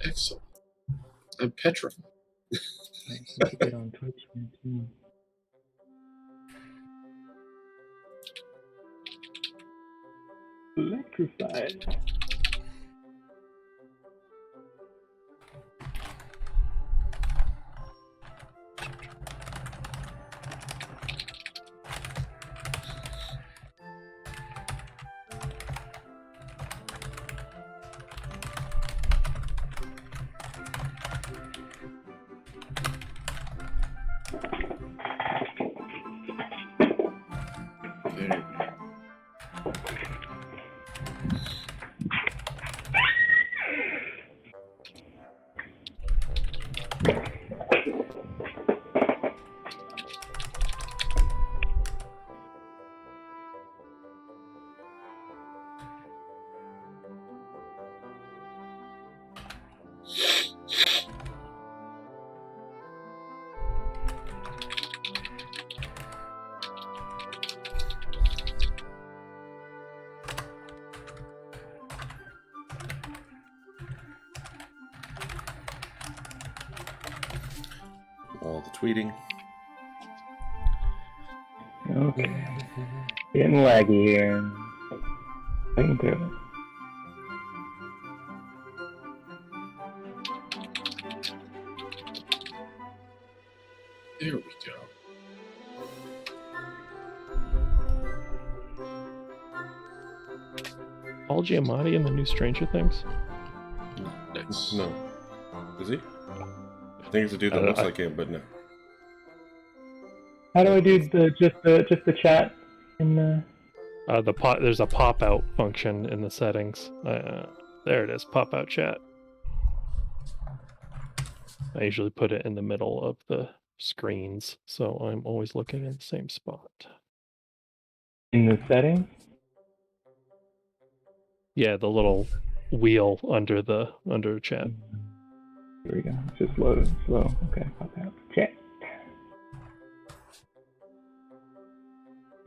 Excellent. I'm petrified. I need to get on Twitch here too. Electrified. Very All the tweeting. Okay. Getting laggy here. Getting through it. There we go. Paul Giamatti in the new Stranger Things? Nice. No. Is he? I think it's a dude that looks like him, but no. How do I do just the chat in the? There's a pop out function in the settings. There it is, pop out chat. I usually put it in the middle of the screens, so I'm always looking in the same spot. In the settings? Yeah, the little wheel under chat. Here we go. It's just loading slow. Okay, pop out chat.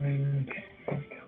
Okay, there we go. Okay.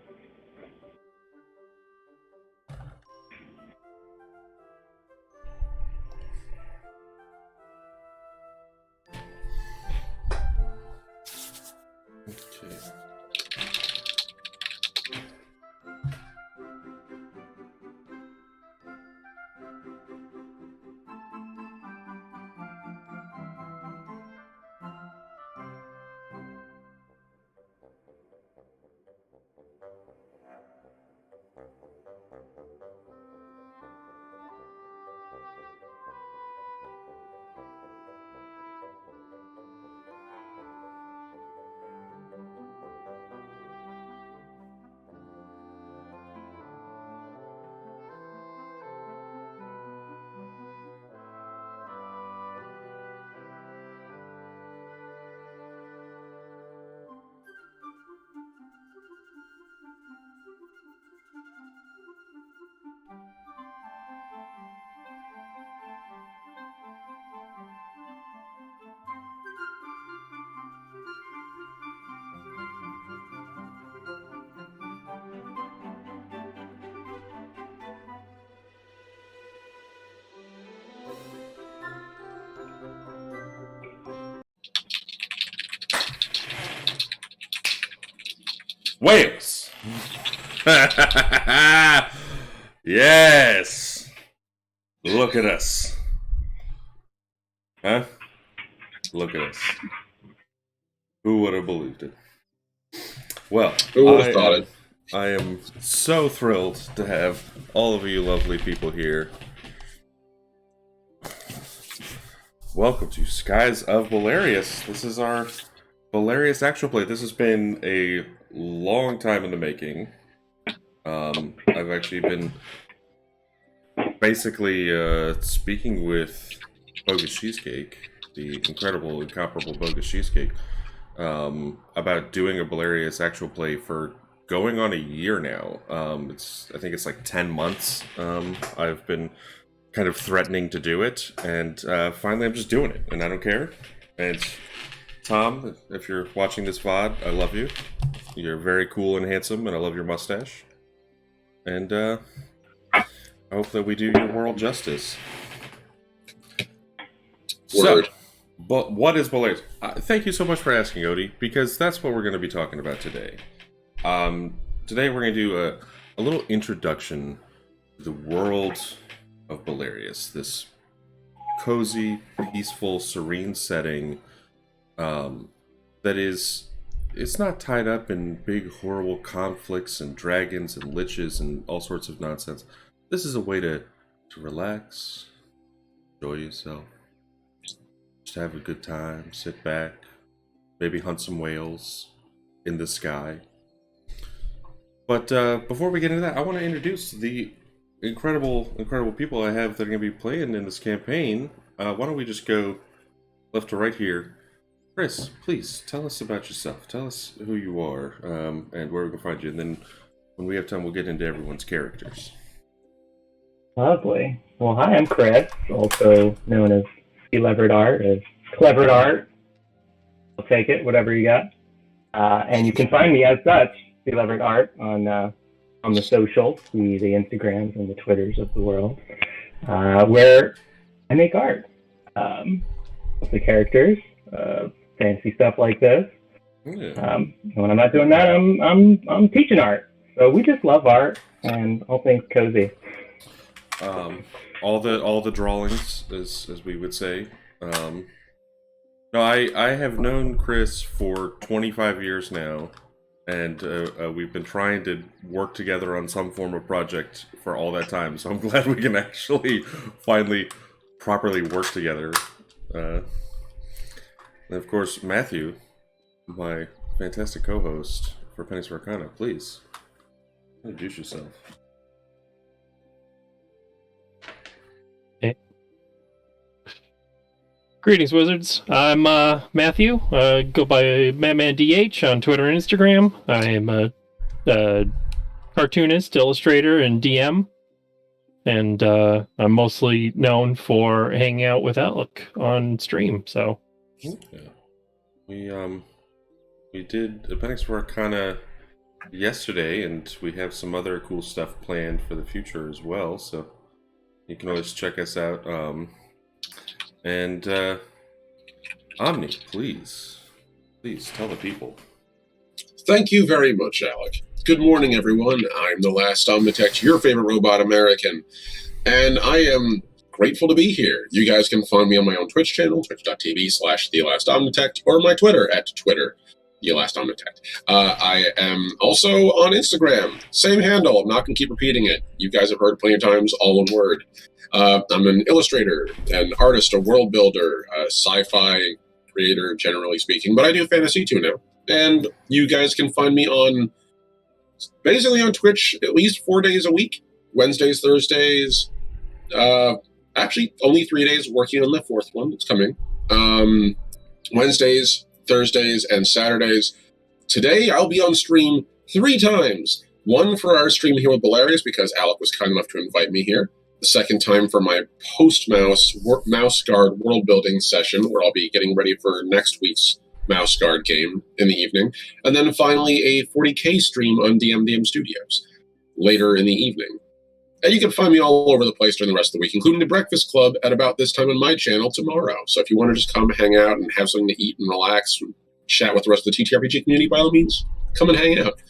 Wales! Yes! Look at us. Huh? Look at us. Who would have believed it? Well, Who would have thought it? I am so thrilled to have all of you lovely people here. Welcome to Skies of Bolarius. This is our Bolarius actual play. This has been a long time in the making. I've actually been basically speaking with Bogus Cheesecake, the incredible, incomparable Bogus Cheesecake, about doing a Bolarius actual play for going on a year now. I think it's like 10 months. I've been kind of threatening to do it, and finally I'm just doing it, and I don't care. And Tom, if you're watching this VOD, I love you. You're very cool and handsome, and I love your mustache. And I hope that we do your world justice. Word. But what is Bolarius? Thank you so much for asking, Odie, because that's what we're going to be talking about today. Today we're going to do a little introduction to the world of Bolarius, this cozy, peaceful, serene setting that is, it's not tied up in big, horrible conflicts and dragons and liches and all sorts of nonsense. This is a way to relax, enjoy yourself, just have a good time, sit back, maybe hunt some whales in the sky. But before we get into that, I want to introduce the incredible people I have that are going to be playing in this campaign. Why don't we just go left to right here? Chris, please tell us about yourself. Tell us who you are and where we can find you. And then when we have time, we'll get into everyone's characters. Lovely. Well, hi, I'm Chris, also known as C-Levered Art, as Clevered Art. I'll take it, whatever you got. And you can find me as such, C-Levered Art, on the socials, the Instagrams and the Twitters of the world, where I make art. The characters, fancy stuff like this. Yeah. When I'm not doing that, I'm teaching art. So we just love art and all things cozy. All the drawings, as we would say. No, I have known Chris for 25 years now, and we've been trying to work together on some form of project for all that time. So I'm glad we can actually finally properly work together. And of course, Matthew, my fantastic co-host for Pennies for Arcana, please introduce yourself. Greetings, wizards. I'm Matthew. Go by MadmanDH on Twitter and Instagram. I am a cartoonist, illustrator, and DM. And I'm mostly known for hanging out with Alec on stream. So, yeah. We did Appendix for Arcana yesterday, and we have some other cool stuff planned for the future as well. So you can always check us out. And Omni, please tell the people. Thank you very much, Alec. Good morning, everyone. I'm the Last Omnitect, your favorite robot American, and I am grateful to be here. You guys can find me on my own Twitch channel, twitch.tv/TheLastOmnitect, or my Twitter @Twitter, TheLastOmnitect. I am also on Instagram, same handle. I'm not going to keep repeating it. You guys have heard plenty of times, all one word. I'm an illustrator, an artist, a world builder, a sci-fi creator, generally speaking, but I do fantasy too now. And you guys can find me basically on Twitch at least 4 days a week, Wednesdays, Thursdays, actually only 3 days, working on the fourth one that's coming. Wednesdays, Thursdays, and Saturdays. Today I'll be on stream 3 times. One for our stream here with Bolarius, because Alec was kind enough to invite me here. The second time for my post-Mouse Mouse Guard world building session, where I'll be getting ready for next week's Mouse Guard game in the evening. And then finally a 40K stream on DMDM Studios later in the evening. And you can find me all over the place during the rest of the week, including the Breakfast Club at about this time on my channel tomorrow. So if you want to just come hang out and have something to eat and relax and chat with the rest of the TTRPG community, by all means, come and hang out.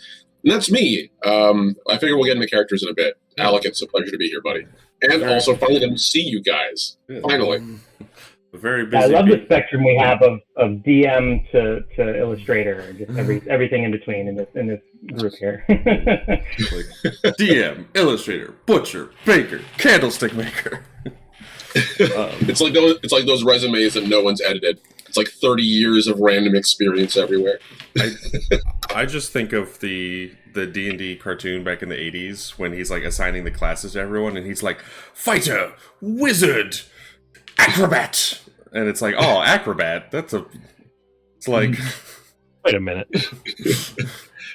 And that's me. I figure we'll get into characters in a bit. Alec, it's a pleasure to be here, buddy. And also finally to see you guys. Yeah. Finally. Very busy. I love the spectrum we have of DM to illustrator, and just everything in between in this group here. Like DM, illustrator, butcher, baker, candlestick maker. It's like those resumes that no one's edited. It's like 30 years of random experience everywhere. I just think of the D&D cartoon back in the 80s when he's like assigning the classes to everyone, and he's like, fighter, wizard, acrobat. And it's like, oh, acrobat, it's like... Wait a minute.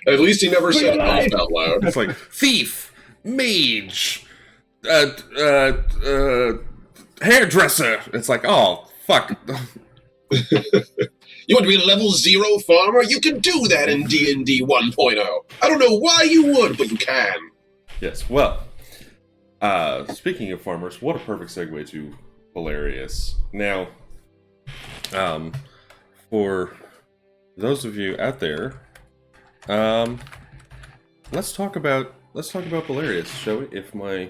At least he never said it out loud. It's like, thief, mage, hairdresser. It's like, oh, fuck. You want to be a level 0 farmer? You can do that in D&D 1.0. I don't know why you would, but you can. Yes, well, speaking of farmers, what a perfect segue to Bolarius. Now, For those of you out there, um, let's talk about Bolarius, shall we? If my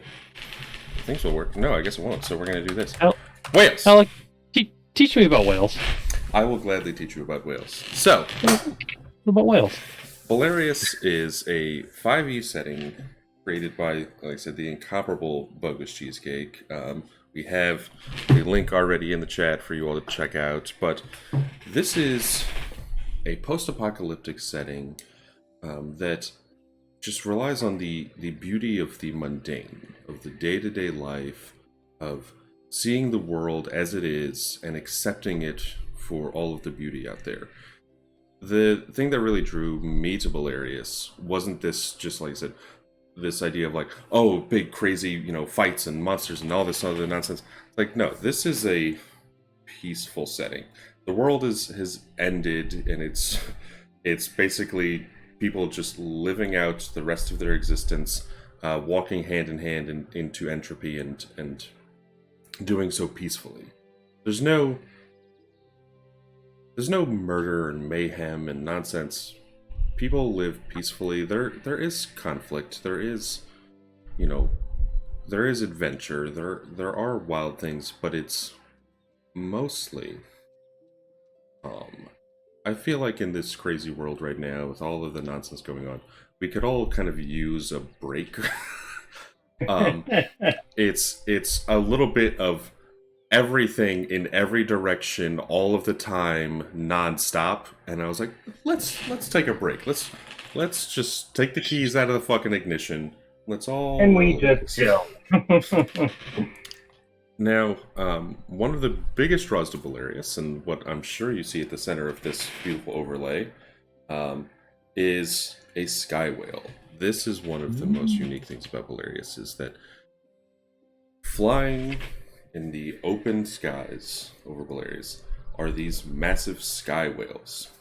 things will work. No, I guess it won't. So we're gonna do this. Whales. Alec, teach me about whales. I will gladly teach you about whales. So, What about whales? Bolarius is a 5e setting created by, like I said, the incomparable Bogus Cheesecake. We have a link already in the chat for you all to check out, but this is a post-apocalyptic setting that just relies on the beauty of the mundane, of the day-to-day life, of seeing the world as it is and accepting it for all of the beauty out there. The thing that really drew me to Bolarius wasn't this, just like I said, this idea of like, oh, big crazy, fights and monsters and all this other nonsense. Like, no, this is a peaceful setting. The world has ended, and it's basically people just living out the rest of their existence, walking hand in hand into entropy and doing so peacefully. There's no murder and mayhem and nonsense. People live peacefully. There is conflict. There is adventure. There are wild things, but it's mostly I feel like in this crazy world right now, with all of the nonsense going on, we could all kind of use a break. It's a little bit of everything in every direction all of the time, non-stop, and I was like, let's take a break. Let's just take the keys out of the fucking ignition. Let's all And we just chill. Now, one of the biggest draws to Bolarius, and what I'm sure you see at the center of this beautiful overlay, is a sky whale. This is one of the most unique things about Bolarius, is that flying in the open skies over Bolarius are these massive sky whales.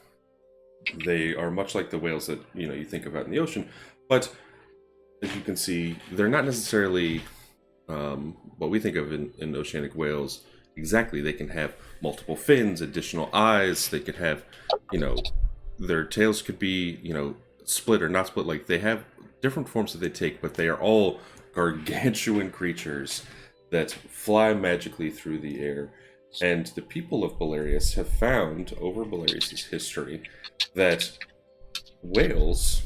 They are much like the whales that you think about in the ocean, but as you can see, they're not necessarily what we think of in oceanic whales. Exactly, they can have multiple fins, additional eyes. They could have, their tails could be, split or not split. Like, they have different forms that they take, but they are all gargantuan creatures that fly magically through the air. And the people of Bolarius have found, over Bolarius' history, that whales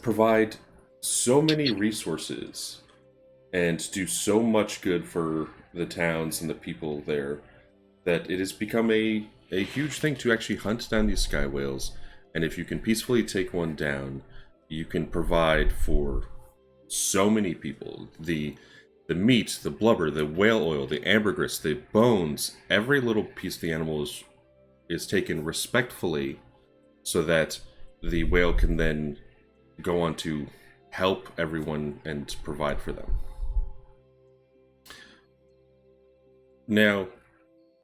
provide so many resources and do so much good for the towns and the people there that it has become a huge thing to actually hunt down these sky whales. And if you can peacefully take one down, you can provide for so many people. The meat, the blubber, the whale oil, the ambergris, the bones, every little piece of the animal is taken respectfully so that the whale can then go on to help everyone and provide for them. Now,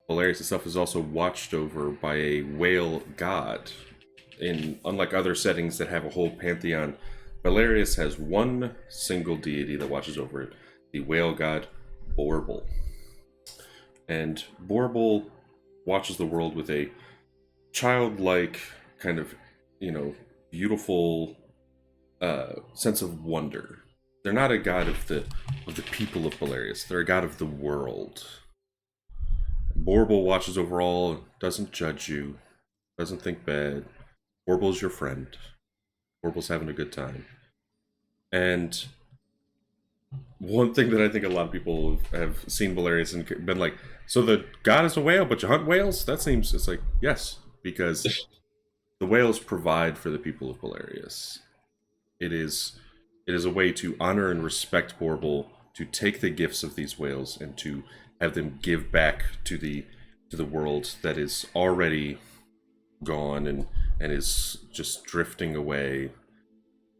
Bolarius itself is also watched over by a whale god. Unlike other settings that have a whole pantheon, Bolarius has one single deity that watches over it, the whale god Borble. And Borble watches the world with a childlike kind of, beautiful sense of wonder. They're not a god of the people of Bolarius. They're a god of the world. Borble watches over all, doesn't judge you, doesn't think bad. Borble's your friend. Borble's having a good time. And one thing that I think a lot of people have seen Bolarius and been like, so the god is a whale, but you hunt whales? That seems, it's like, yes, because the whales provide for the people of Bolarius. It is a way to honor and respect Borble, to take the gifts of these whales and to have them give back to the world that is already gone and is just drifting away.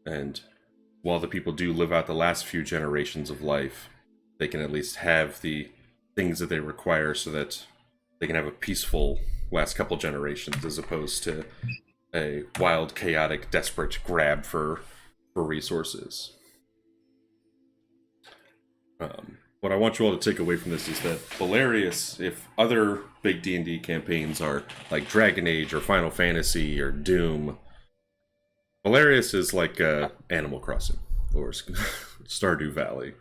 And while the people do live out the last few generations of life, they can at least have the things that they require so that they can have a peaceful last couple generations, as opposed to a wild, chaotic, desperate grab for resources. what I want you all to take away from this is that Bolarius, if other big D&D campaigns are like Dragon Age or Final Fantasy or Doom, Bolarius is like Animal Crossing or Stardew Valley.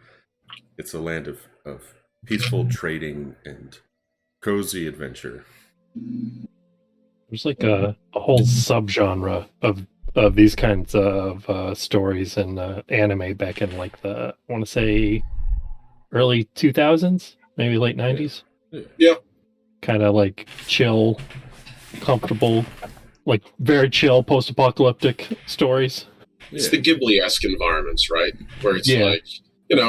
It's a land of peaceful trading and cozy adventure. There's like a whole subgenre of these kinds of stories and anime back in like I want to say early 2000s, maybe late 90s. Yeah. Kind of like chill, comfortable, like very chill post-apocalyptic stories. It's the Ghibli-esque environments, right? Where it's Yeah. like,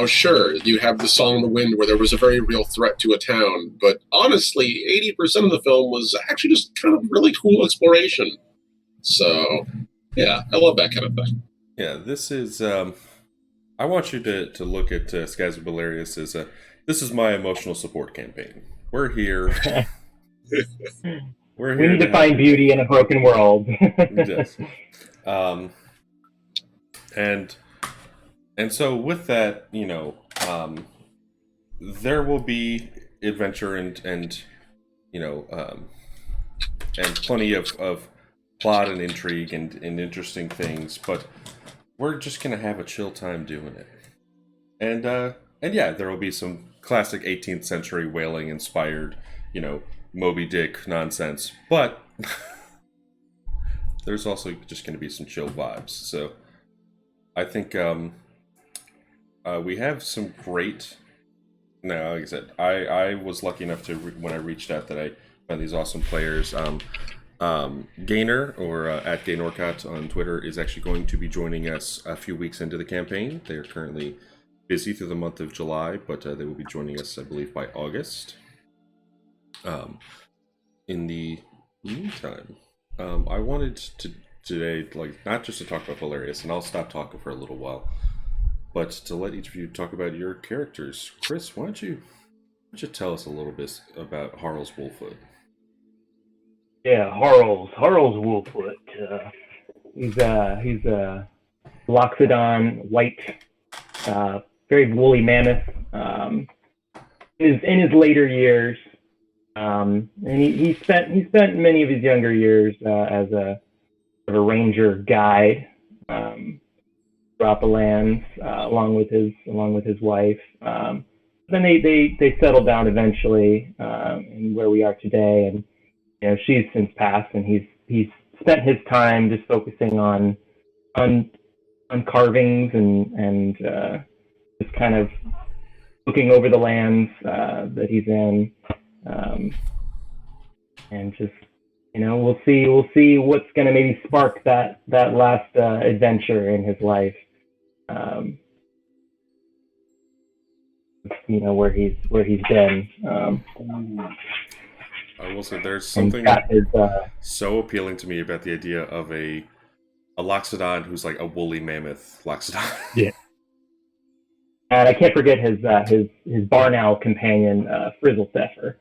sure, you have the Song of the Wind where there was a very real threat to a town, but honestly, 80% of the film was actually just kind of really cool exploration. So, yeah, I love that kind of thing. Yeah, this is... I want you to look at Skies of Bolarius as this is my emotional support campaign. We're here. We're here. We need to find beauty in a broken world. Yes. And so with that, there will be adventure and and plenty of plot and intrigue and interesting things, but we're just gonna have a chill time doing it. And yeah, there will be some classic 18th century whaling inspired, Moby Dick nonsense, but there's also just going to be some chill vibes. So I think we have some great. Now, like I said, I was lucky enough to when I reached out that I found these awesome players. Gainer or at Gainorcott on Twitter is actually going to be joining us a few weeks into the campaign. They are currently busy through the month of July, but they will be joining us, I believe, by August. In the meantime, I wanted to today, not just to talk about Bolarius, and I'll stop talking for a little while, but to let each of you talk about your characters. Chris, why don't you tell us a little bit about Harl's Wolfwood? Yeah, Harl's Wolfwood. He's a Loxodon white, very woolly mammoth. In his later years, and he spent many of his younger years as a ranger guide throughout the lands, along with his wife. Then they settled down eventually in where we are today, and she's since passed, and he's spent his time just focusing on carvings and just kind of looking over the lands that he's in, and just we'll see what's going to maybe spark that last adventure in his life. Where he's been. I will say there's something so appealing to me about the idea of a Loxodon who's like a woolly mammoth Loxodon. Yeah. And I can't forget his barn owl companion, Frizzle Zephyr.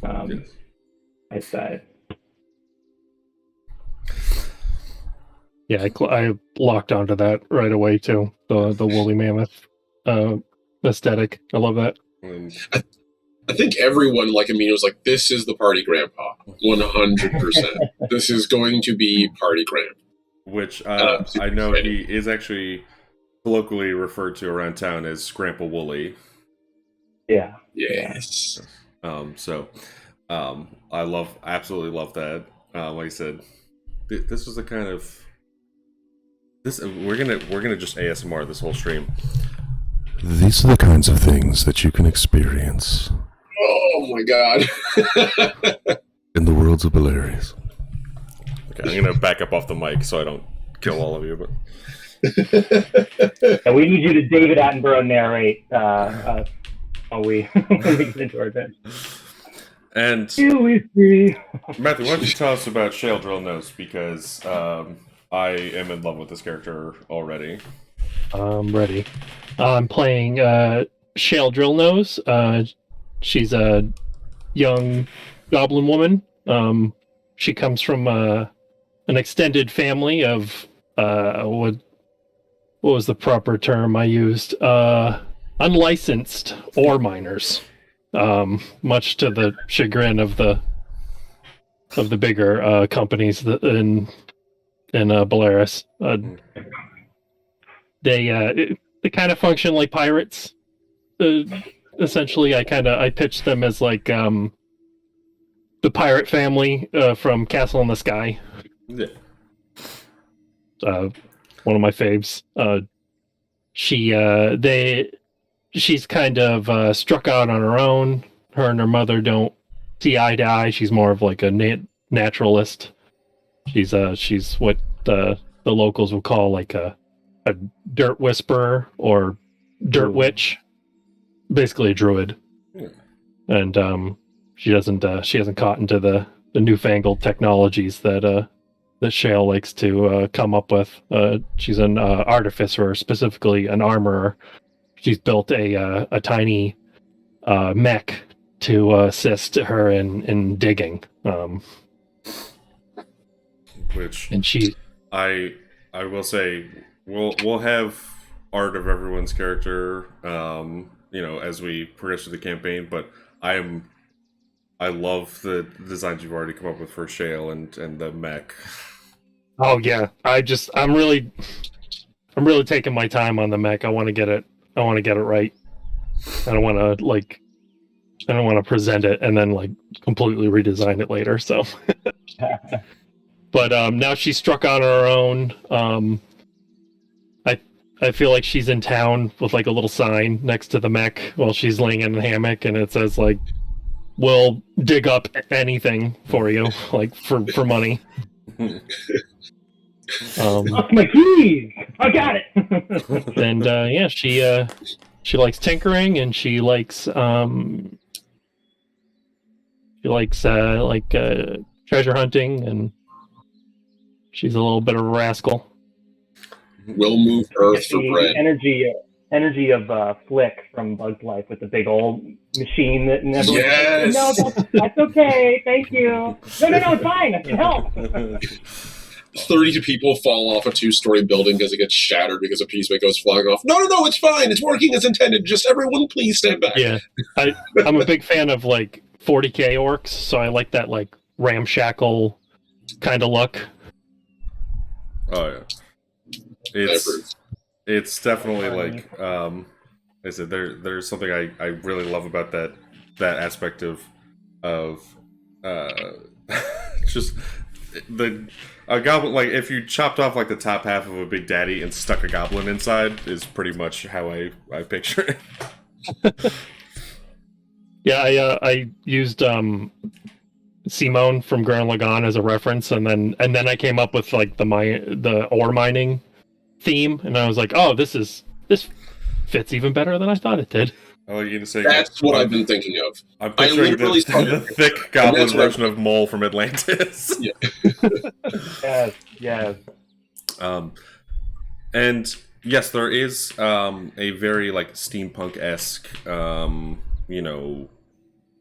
Yes. I said. Yeah, I locked onto that right away too. The woolly mammoth aesthetic. I love that. I think everyone like me was like, "This is the party grandpa, 100%. This is going to be party grand." Which I know he is actually colloquially referred to around town as Grandpa Wooly. Yeah. Yes. I absolutely love that. Like I said, this was the kind of we're gonna just ASMR this whole stream. These are the kinds of things that you can experience. Oh my god. In the worlds of Bolarius. Okay, I'm gonna back up off the mic so I don't kill all of you, but And we need you to David Attenborough narrate while we get into our adventure. And Matthew, why don't you tell us about Shale Drill Nose, because I am in love with this character already. I'm ready. I'm playing Shale Drillnose. She's a young goblin woman. She comes from an extended family of what was the proper term I used? unlicensed ore miners, much to the chagrin of the bigger companies in Bolarius. They kind of function like pirates. Essentially, I pitched them as like the pirate family from Castle in the Sky. Yeah. One of my faves. She's kind of struck out on her own. Her and her mother don't see eye to eye. She's more of like a naturalist. She's what the locals would call like a dirt whisperer or dirt witch, basically a druid. And she hasn't caught into the newfangled technologies that Shale likes to come up with. She's an artificer, specifically an armorer. She's built a tiny mech to assist her in digging. Which and she, I will say, we'll have art of everyone's character, as we progress through the campaign. But I love the designs you've already come up with for Shale and the mech. Oh yeah, I'm really taking my time on the mech. I want to get it right. I don't want to present it and then like completely redesign it later. So, but now she's struck on her own. I feel like she's in town with like a little sign next to the mech while she's laying in the hammock, and it says like, "We'll dig up anything for you, like for money." Lost my keys. I got it. And yeah, she likes tinkering, and she likes treasure hunting, and she's a little bit of a rascal. We'll move earth for the bread. energy of Flick from Bug's Life with the big old machine that never. Yes. No, that's okay. Thank you. No, it's fine. I can help. 30 people fall off a 2-story building because it gets shattered because a piece of it goes flying off. No, it's fine. It's working as intended. Just everyone please stand back. Yeah. I'm a big fan of like 40k orcs, so I like that like ramshackle kind of look. Oh yeah. It's definitely like I said, there's something I really love about that aspect of just a goblin. Like if you chopped off like the top half of a Big Daddy and stuck a goblin inside is pretty much how I picture it. Yeah, I used Simone from Gurren Lagann as a reference, and then I came up with like the ore mining theme, and I was like, oh, this fits even better than I thought it did. Oh, you're gonna say that's what I've been thinking of. I'm picturing the thick goblin version of Mole from Atlantis. Yeah. Yes. And yes, there is a very like steampunk-esque,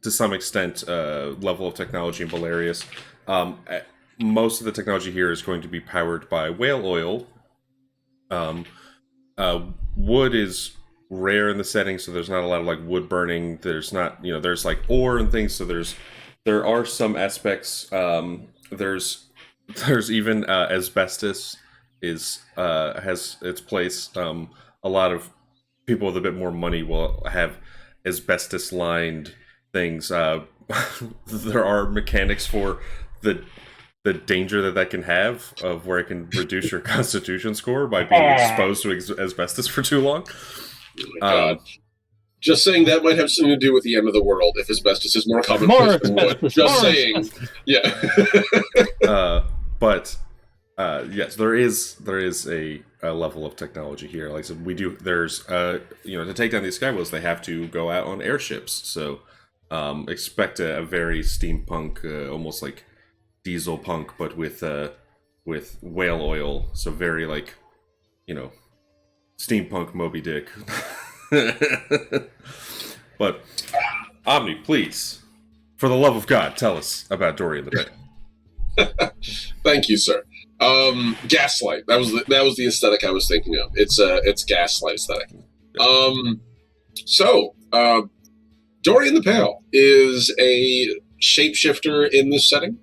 to some extent, level of technology in Bolarius. Most of the technology here is going to be powered by whale oil. Wood is rare in the setting, so there's not a lot of like wood burning. There's not, there's like ore and things. So there are some aspects. There's even asbestos has its place. A lot of people with a bit more money will have asbestos lined things. There are mechanics for the danger that can have of where it can reduce your constitution score by being exposed to asbestos for too long. Oh my God. Just saying that might have something to do with the end of the world if asbestos is more common than wood. Just saying. Asbestos. Yeah. But yes, there is a level of technology here. Like I said, there's to take down these skywheels, they have to go out on airships. So expect a very steampunk, almost like diesel punk, but with whale oil. So very like, steampunk Moby Dick. But Omni, please, for the love of God, tell us about Dory and the Bay. Thank you, sir. Gaslight. That was the aesthetic I was thinking of. It's gaslight aesthetic. So, Dorian the Pale is a shapeshifter in this setting.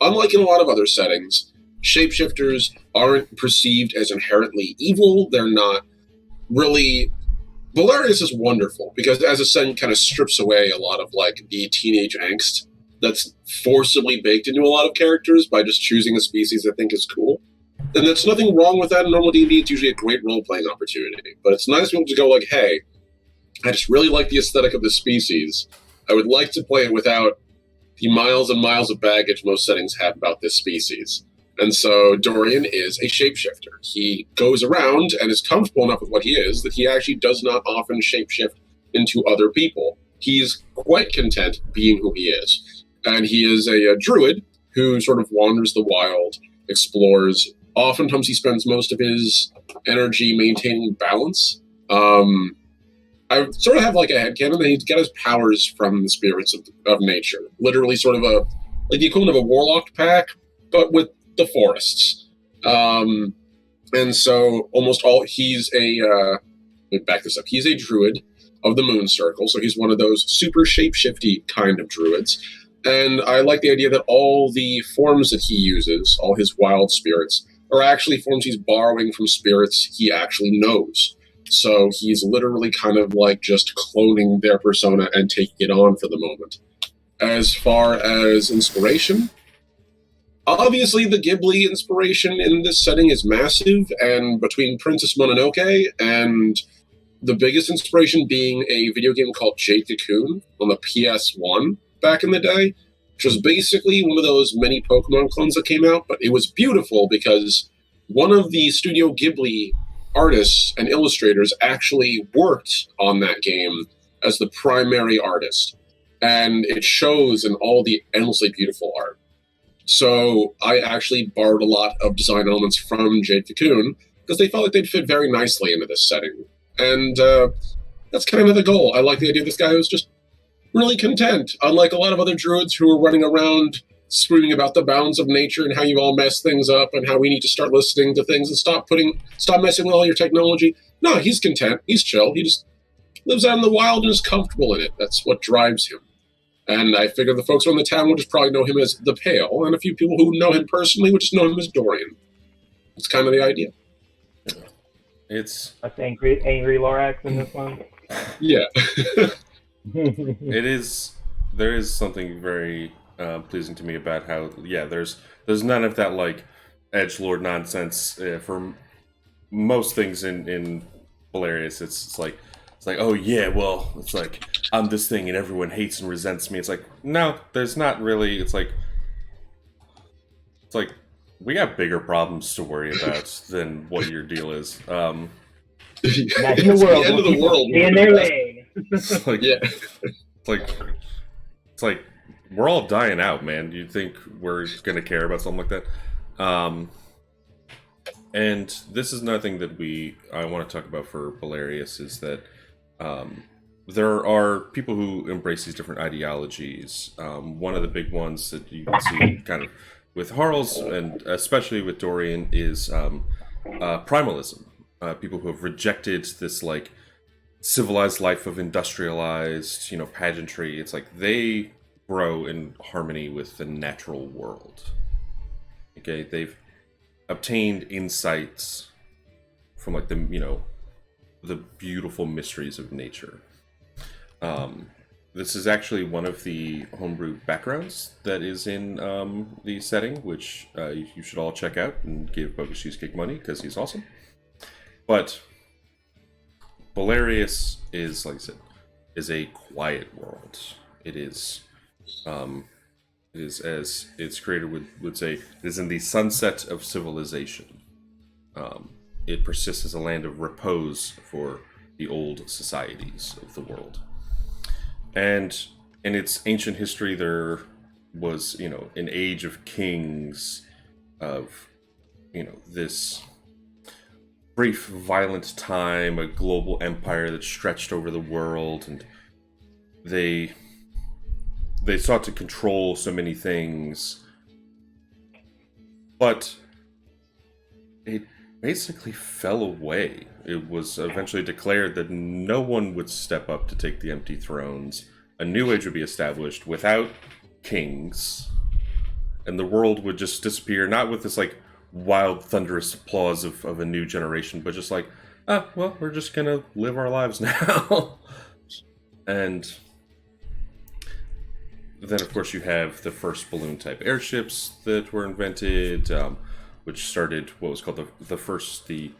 Unlike in a lot of other settings, shapeshifters aren't perceived as inherently evil. They're not really. Bolarius is wonderful because as a setting kind of strips away a lot of like the teenage angst that's forcibly baked into a lot of characters by just choosing a species I think is cool. And there's nothing wrong with that in normal D&D. It's usually a great role-playing opportunity. But it's nice to be able to go like, hey, I just really like the aesthetic of this species. I would like to play it without the miles and miles of baggage most settings have about this species. And so Dorian is a shapeshifter. He goes around and is comfortable enough with what he is that he actually does not often shapeshift into other people. He's quite content being who he is. And he is a druid who sort of wanders the wild, explores. Oftentimes he spends most of his energy maintaining balance. I sort of have like a headcanon that he gets his powers from the spirits of nature. Literally sort of like the equivalent of a warlock pack, but with the forests. And so almost all, let me back this up. He's a druid of the moon circle. So he's one of those super shapeshifty kind of druids. And I like the idea that all the forms that he uses, all his wild spirits, are actually forms he's borrowing from spirits he actually knows. So he's literally kind of like just cloning their persona and taking it on for the moment. As far as inspiration, obviously the Ghibli inspiration in this setting is massive, and between Princess Mononoke and the biggest inspiration being a video game called Jade Cocoon on the PS1 back in the day, which was basically one of those many Pokemon clones that came out, but it was beautiful because one of the Studio Ghibli artists and illustrators actually worked on that game as the primary artist, and it shows in all the endlessly beautiful art. So I actually borrowed a lot of design elements from Jade Cocoon because they felt like they'd fit very nicely into this setting. And that's kind of the goal. I like the idea of this guy who's just really content, unlike a lot of other druids who are running around screaming about the bounds of nature and how you all mess things up and how we need to start listening to things and stop messing with all your technology. No, he's content. He's chill. He just lives out in the wild and is comfortable in it. That's what drives him. And I figure the folks around the town would just probably know him as the Pale, and a few people who know him personally would just know him as Dorian. That's kind of the idea. It's angry Lorax in this one. Yeah. it is. There is something very pleasing to me about how there's none of that like edgelord nonsense for most things in Bolarius. It's like oh yeah, well it's like I'm this thing and everyone hates and resents me. It's like no, there's not really. It's like we got bigger problems to worry about than what your deal is. Imagine the world. The end of the world. Stay in their lane. It's like it's like we're all dying out, man. Do you think we're gonna care about something like that? And this is another thing that I want to talk about for Bolarius is that there are people who embrace these different ideologies. One of the big ones that you can see kind of with Harls and especially with Dorian is primalism. People who have rejected this like civilized life of industrialized, pageantry. It's like they grow in harmony with the natural world. Okay, they've obtained insights from like the beautiful mysteries of nature. This is actually one of the homebrew backgrounds that is in the setting, which you should all check out and give Bogus Cheesecake money because he's awesome. But Bolarius is, like I said, is a quiet world. It is as its creator would say, it is in the sunset of civilization. It persists as a land of repose for the old societies of the world. And in its ancient history, there was, an age of kings, of, this brief, violent time, a global empire that stretched over the world, and they sought to control so many things, but basically fell away. It was eventually declared that no one would step up to take the empty thrones. A new age would be established without kings, and the world would just disappear, not with this like wild thunderous applause of a new generation, but just like, well, we're just gonna live our lives now. And then of course you have the first balloon type airships that were invented, which started what was called the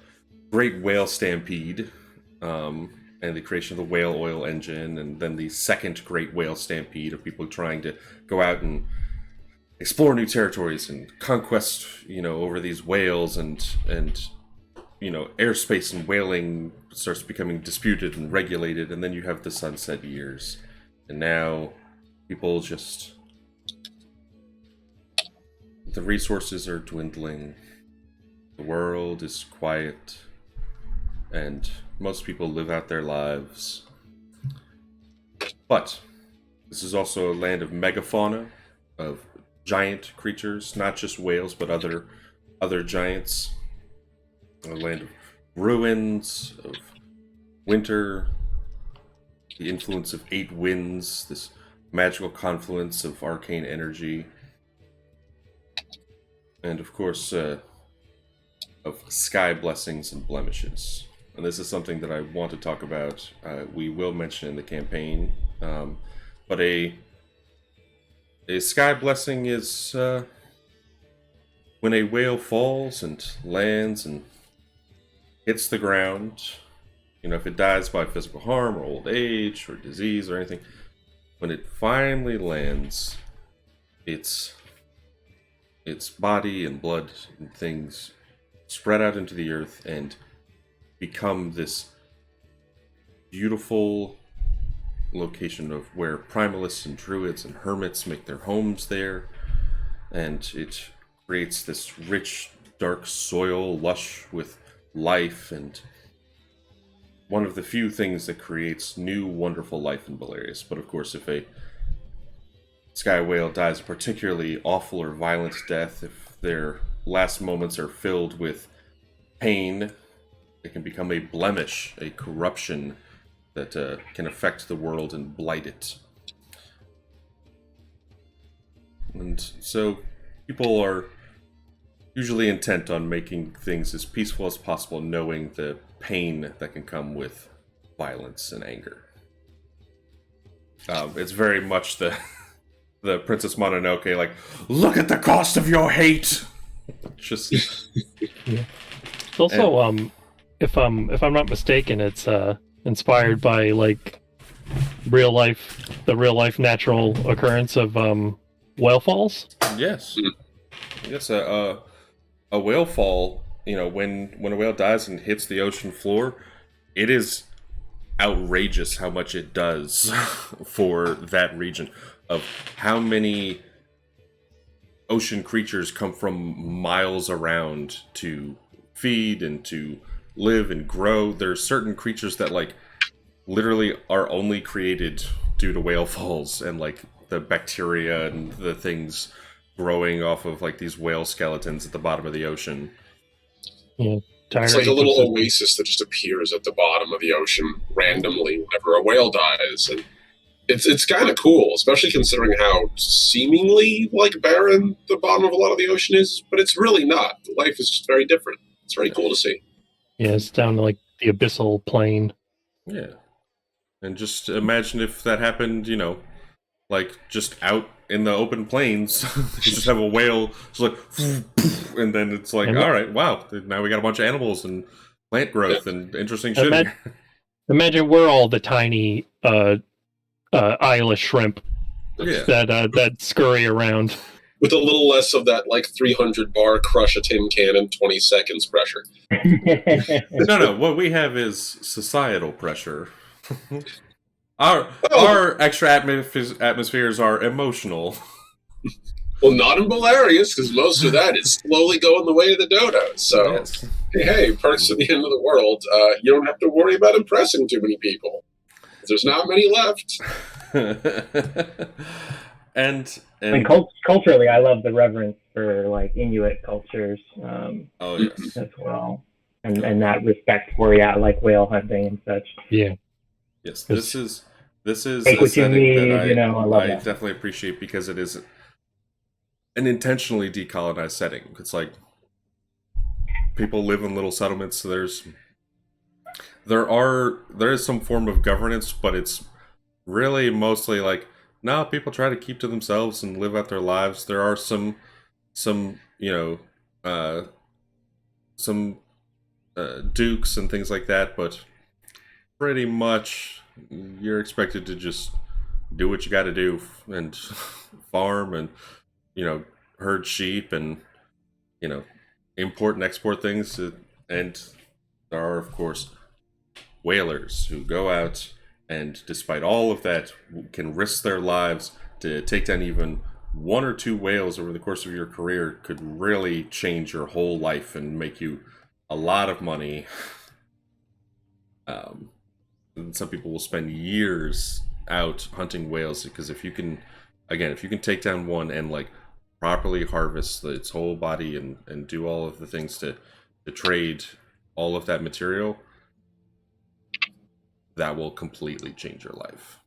Great Whale Stampede, and the creation of the whale oil engine, and then the second Great Whale Stampede of people trying to go out and explore new territories and conquest, over these whales, and airspace and whaling starts becoming disputed and regulated, and then you have the sunset years, and now people just, the resources are dwindling, the world is quiet, and most people live out their lives. But this is also a land of megafauna, of giant creatures, not just whales, but other giants. A land of ruins, of winter, the influence of 8 winds, this magical confluence of arcane energy, and of course, of sky blessings and blemishes. And this is something that I want to talk about. We will mention in the campaign, but a sky blessing is when a whale falls and lands and hits the ground. If it dies by physical harm or old age or disease or anything, when it finally lands, its body and blood and things spread out into the earth and become this beautiful location of where primalists and druids and hermits make their homes there, and it creates this rich, dark soil, lush with life, and one of the few things that creates new, wonderful life in Bolarius. But of course, if a sky whale dies a particularly awful or violent death, if their last moments are filled with pain, it can become a blemish, a corruption that can affect the world and blight it. And so people are usually intent on making things as peaceful as possible, knowing the pain that can come with violence and anger. It's very much the Princess Mononoke, like, look at the cost of your hate! Just... Yeah. It's also, if I'm not mistaken, it's inspired by like the real life natural occurrence of whale falls. Yes. Yes, a whale fall, when a whale dies and hits the ocean floor, it is outrageous how much it does for that region, of how many ocean creatures come from miles around to feed and to live and grow. There's certain creatures that like literally are only created due to whale falls, and like the bacteria and the things growing off of like these whale skeletons at the bottom of the ocean. Yeah, it's like a little oasis that just appears at the bottom of the ocean randomly whenever a whale dies, and it's kind of cool, especially considering how seemingly like barren the bottom of a lot of the ocean is, but it's really not. Life is just very different. It's very cool to see. Yeah, it's down to like the abyssal plain. Yeah. And just imagine if that happened, like just out in the open plains. You just have a whale just like, and then it's like, all right, wow, now we got a bunch of animals and plant growth and interesting shit. Imagine we're all the tiny eyeless shrimp that scurry around. With a little less of that, like, 300 bar crush a tin can in 20 seconds pressure. No. What we have is societal pressure. Our extra atmospheres are emotional. Well, not in Bolarius, because most of that is slowly going the way of the dodo. So, yes. Hey, perks at the end of the world, you don't have to worry about impressing too many people. There's not many left. And culturally, I love the reverence for like Inuit cultures. Yes. As well. and that respect for like whale hunting and such. Yeah. Yes, this is Take a what you setting need, that I love I that. definitely appreciate because it is an intentionally decolonized setting. It's like people live in little settlements. So there is some form of governance, but it's really mostly like no, people try to keep to themselves and live out their lives. There are some uh, some dukes and things like that, but pretty much you're expected to just do what you got to do and farm and herd sheep and import and export things. And there are, of course, whalers who go out and, despite all of that, can risk their lives to take down even one or two whales over the course of your career. Could really change your whole life and make you a lot of money. And some people will spend years out hunting whales because if you can take down one and like properly harvest its whole body and do all of the things to trade all of that material, that will completely change your life.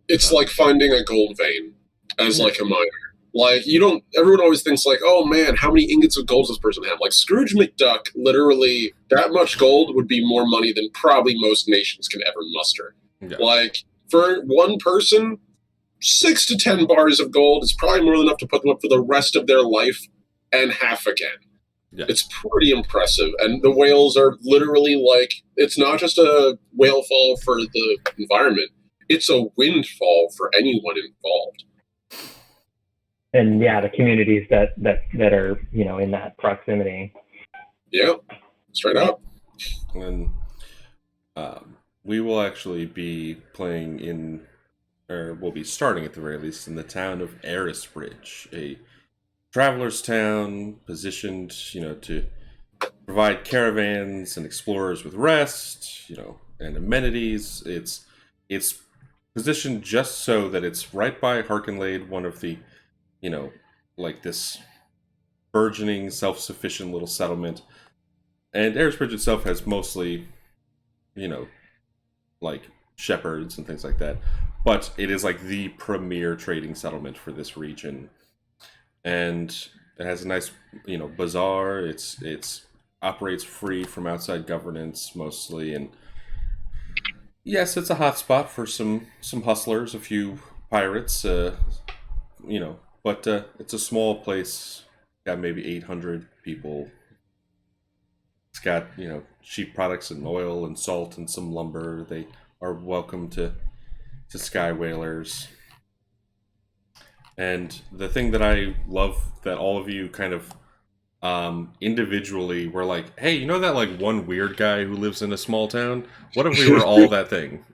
It's like finding a gold vein as like a miner. Like everyone always thinks like, oh man, how many ingots of gold does this person have? Like Scrooge McDuck, literally that much gold would be more money than probably most nations can ever muster. Yeah. Like for one person, 6 to 10 bars of gold is probably more than enough to put them up for the rest of their life and half again. Yeah. It's pretty impressive. And the whales are literally like, it's not just a whale fall for the environment, it's a windfall for anyone involved. And yeah, the communities that are in that proximity. Yeah, straight up. And we will actually be playing we'll be starting at the very least in the town of Erisbridge, a traveler's town positioned, to provide caravans and explorers with rest, and amenities. It's positioned just so that it's right by Harkenlade, one of the like this burgeoning, self-sufficient little settlement. And Erisbridge itself has mostly, like shepherds and things like that. But it is like the premier trading settlement for this region. And it has a nice, bazaar. It's operates free from outside governance mostly. And yes, it's a hot spot for some hustlers, a few pirates, but it's a small place. Got maybe 800 people. It's got, cheap products and oil and salt and some lumber. They are welcome to sky whalers. And the thing that I love that all of you kind of individually were like, hey, that like one weird guy who lives in a small town? What if we were all that thing?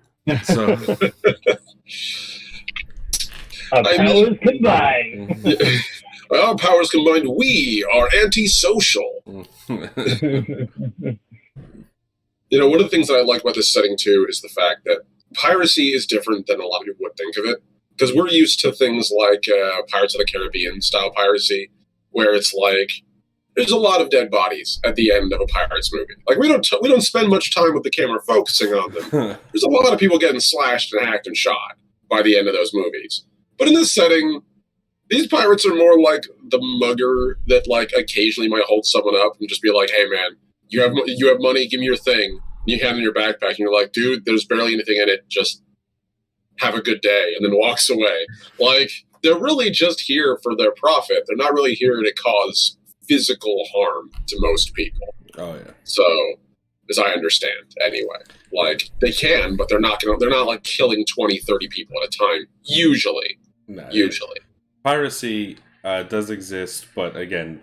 So... powers combined. Our powers combined, we are antisocial. One of the things that I like about this setting too is the fact that piracy is different than a lot of people would think of it. Because we're used to things like Pirates of the Caribbean style piracy, where it's like there's a lot of dead bodies at the end of a Pirates movie. Like we don't spend much time with the camera focusing on them. There's a lot of people getting slashed and hacked and shot by the end of those movies. But in this setting, these pirates are more like the mugger that like occasionally might hold someone up and just be like, "Hey man, you have money, give me your thing." And you hand in your backpack and you're like, "Dude, there's barely anything in it. Just have a good day," and then walks away. Like they're really just here for their profit. They're not really here to cause physical harm to most people. Oh yeah. So, as I understand, anyway, like they can, but they're not like killing 20, 30 people at a time. Usually. Piracy does exist, but again,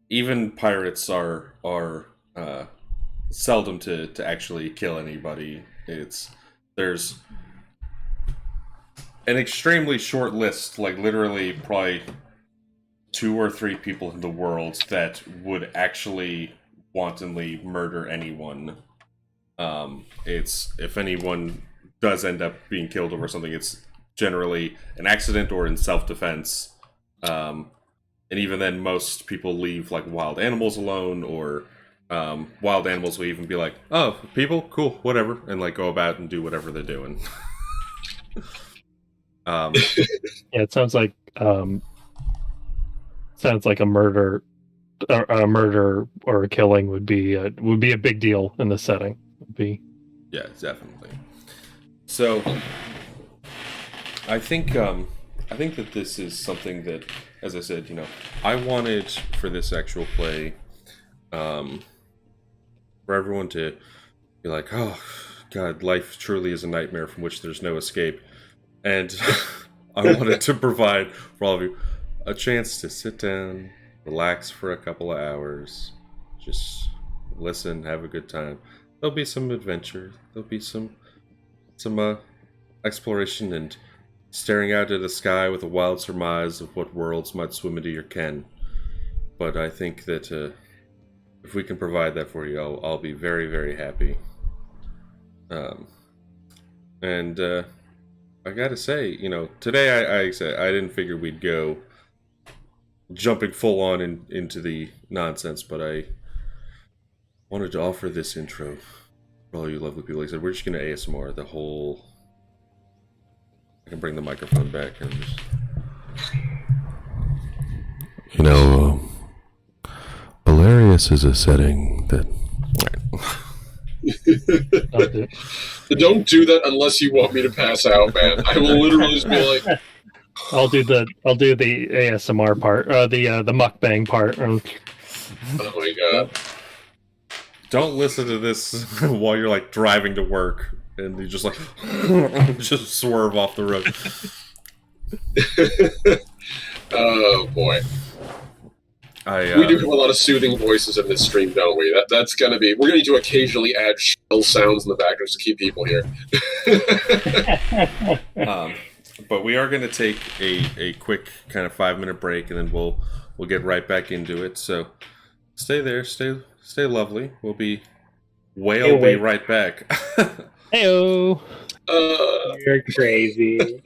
even pirates are seldom to actually kill anybody. There's an extremely short list, like literally probably 2 or 3 people in the world that would actually wantonly murder anyone. If anyone does end up being killed over something, it's generally an accident or in self-defense. And even then, most people leave like wild animals alone or Wild animals will even be like, "Oh, people, cool, whatever," and like go about and do whatever they're doing. um, Yeah, it sounds like a murder, or a killing would be a big deal in this setting. Would be. yeah, definitely. So, I think that this is something that, as I said, I wanted for this actual play, for everyone to be like, "Oh, God, life truly is a nightmare from which there's no escape," and I wanted to provide for all of you a chance to sit down, relax for a couple of hours, just listen, have a good time. There'll be some adventure. There'll be some exploration and staring out at the sky with a wild surmise of what worlds might swim into your ken. But I think that if we can provide that for you, I'll be very, very happy. And I gotta say, today I said I didn't figure we'd go jumping full on into the nonsense, but I wanted to offer this intro for all you lovely people. Like I said, we're just gonna ASMR the whole. I can bring the microphone back and just. Bolarius is a setting that. Don't do that unless you want me to pass out, man. I will literally just be like, I'll do the ASMR part, the mukbang part. oh my god. Don't listen to this while you're like driving to work and you just like just swerve off the road. Oh boy. We do have a lot of soothing voices in this stream, don't we? That's gonna be. We're going to occasionally add shrill sounds in the background to keep people here. But we are going to take a quick kind of 5-minute break, and then we'll get right back into it. So stay there, stay lovely. Whale will be right back. Heyo. You're crazy.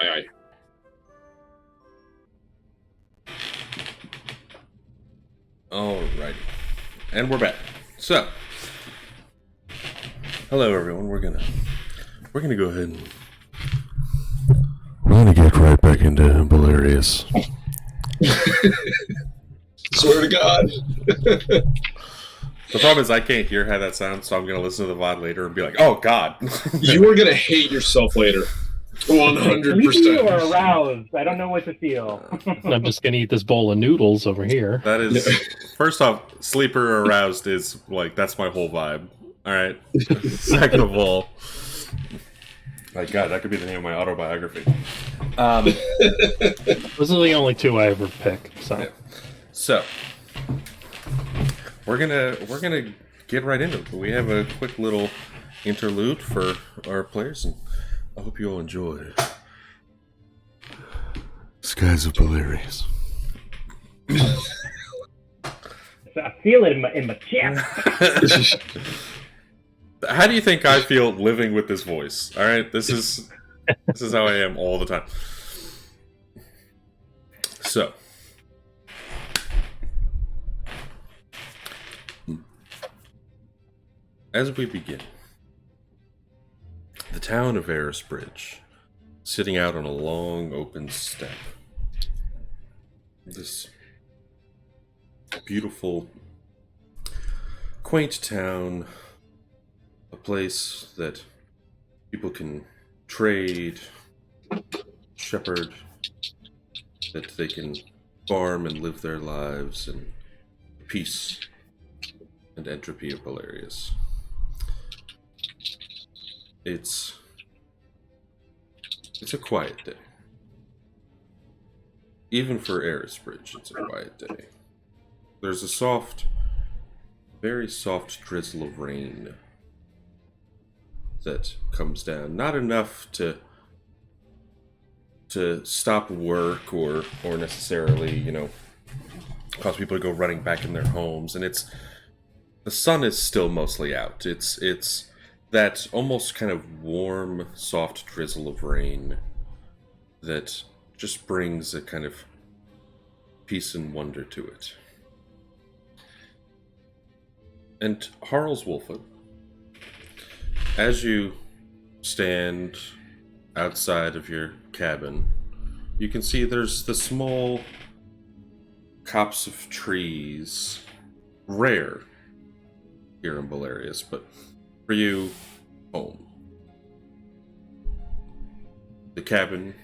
Aye, aye. Alrighty. And we're back. So, hello everyone. We're gonna go ahead and we're gonna get right back into Bolarius. Swear to God. The problem is I can't hear how that sounds, so I'm gonna listen to the VOD later and be like, "Oh God!" You are gonna hate yourself later. 100%. Sleepy or aroused? I don't know what to feel. I'm just gonna eat this bowl of noodles over here. That is, first off, sleeper or aroused is like that's my whole vibe. All right. Second of all, my God, that could be the name of my autobiography. Those are the only two I ever pick. So, Yeah. So we're gonna get right into it. We have a quick little interlude for our players, and I hope you all enjoy Skies of Bolarius. I feel it in my chest. How do you think I feel living with this voice? All right, this is how I am all the time. So, as we begin, the town of Erisbridge, sitting out on a long open steppe. This beautiful, quaint town, a place that people can trade, shepherd, that they can farm and live their lives in peace and entropy of Bolarius. It's a quiet day. Even for Erisbridge, it's a quiet day. There's a soft, very soft drizzle of rain that comes down. Not enough to stop work or necessarily, cause people to go running back in their homes. And the sun is still mostly out. It's that almost kind of warm, soft drizzle of rain that just brings a kind of peace and wonder to it. And Harl's Wolfwood, as you stand outside of your cabin, you can see there's the small copse of trees, rare here in Bolarius, but for you, home. The cabin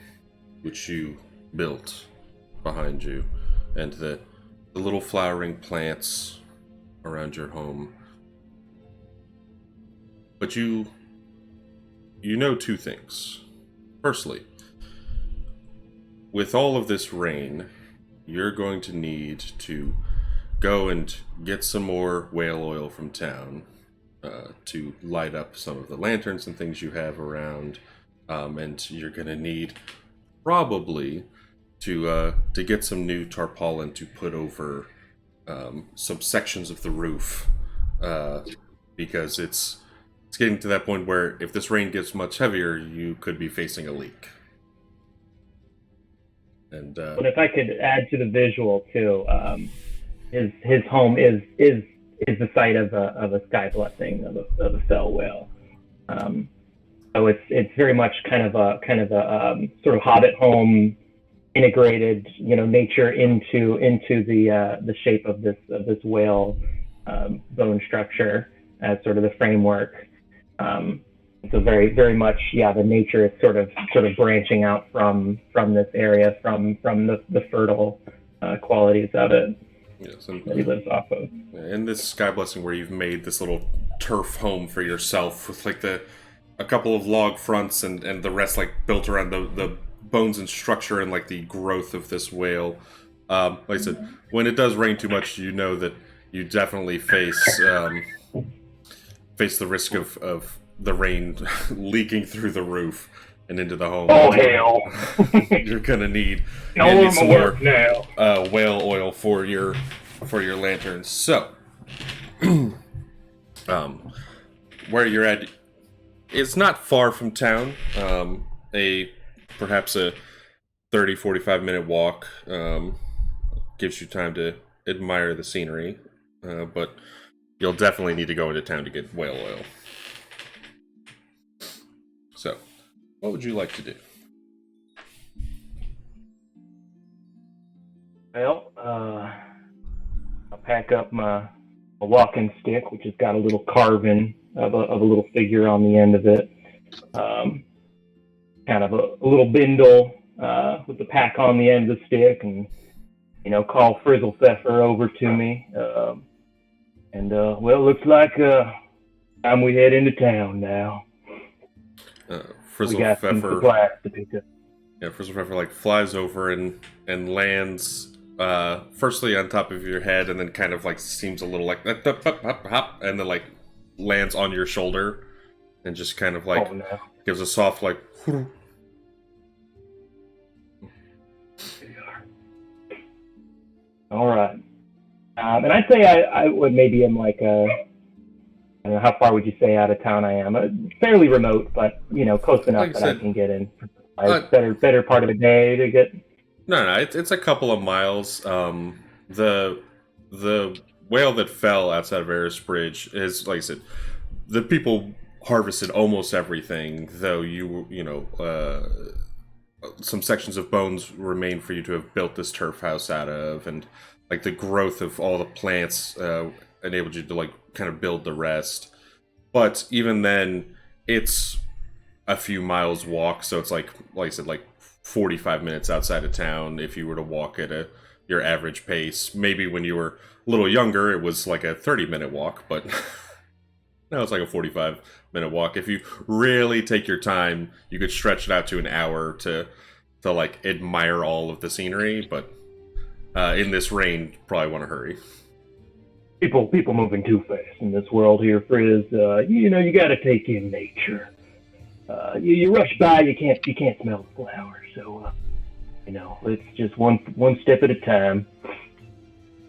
which you built behind you, and the little flowering plants around your home. But you know two things. Firstly, with all of this rain, you're going to need to go and get some more whale oil from town to light up some of the lanterns and things you have around, and you're going to need probably to get some new tarpaulin to put over some sections of the roof, because it's getting to that point where if this rain gets much heavier, you could be facing a leak. And But if I could add to the visual too, his home is the site of a sky blessing of a fell whale. So it's very much kind of a sort of hobbit home, integrated, nature into the shape of this whale bone structure as sort of the framework. So very, very much, the nature is sort of branching out from this area, from the fertile qualities of it. yes, and that he lives off of. in this sky blessing, where you've made this little turf home for yourself with like a couple of log fronts and the rest like built around the bones and structure and like the growth of this whale. Like I said, when it does rain too much, you know that you definitely face the risk of the rain leaking through the roof and into the home. Oh hell! You're gonna need some work now. Whale oil for your lanterns. So, where you're at, it's not far from town. A perhaps a 30-45 minute walk gives you time to admire the scenery, but you'll definitely need to go into town to get whale oil. So, what would you like to do? Well, I'll pack up my walking stick, which has got a little carving of a little figure on the end of it. Kind of a little bindle with the pack on the end of the stick, and call Frizzle Pfeffer over to me. Well, looks like time we head into town now. Frizzle we got some Pfeffer. supplies to pick up. Yeah, Frizzle Pfeffer flies over and lands firstly on top of your head, and then kind of seems a little hop, and then lands on your shoulder, and just kind of Oh, no. gives a soft All right. And I'd say I would maybe am I don't know, how far would you say out of town I am? Fairly remote, but close enough that I can get in. Better part of the day to get. No, it's a couple of miles. The whale that fell outside of Eris Bridge is, like I said, the people harvested almost everything, though some sections of bones remain for you to have built this turf house out of, and the growth of all the plants enabled you to kind of build the rest. But even then, it's a few miles walk, so it's like I said, 45 minutes outside of town if you were to walk at your average pace. Maybe when you were a little younger, it was like a 30-minute walk, but now it's like a 45-minute walk. If you really take your time, you could stretch it out to an hour to admire all of the scenery, but in this rain, you probably want to hurry. People moving too fast in this world here, Frizz. You got to take in nature. You rush by, you can't smell the flowers. So, it's just one step at a time.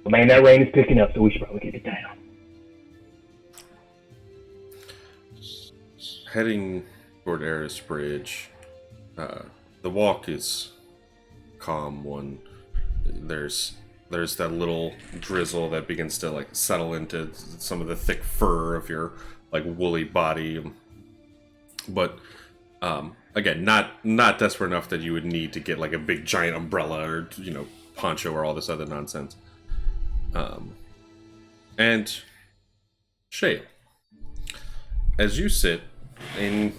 But man, that rain is picking up, so we should probably get it down. Heading toward Eris Bridge, the walk is calm one. There's that little drizzle that begins to settle into some of the thick fur of your woolly body, but again, not desperate enough that you would need to get a big giant umbrella or poncho or all this other nonsense. And Shay, as you sit in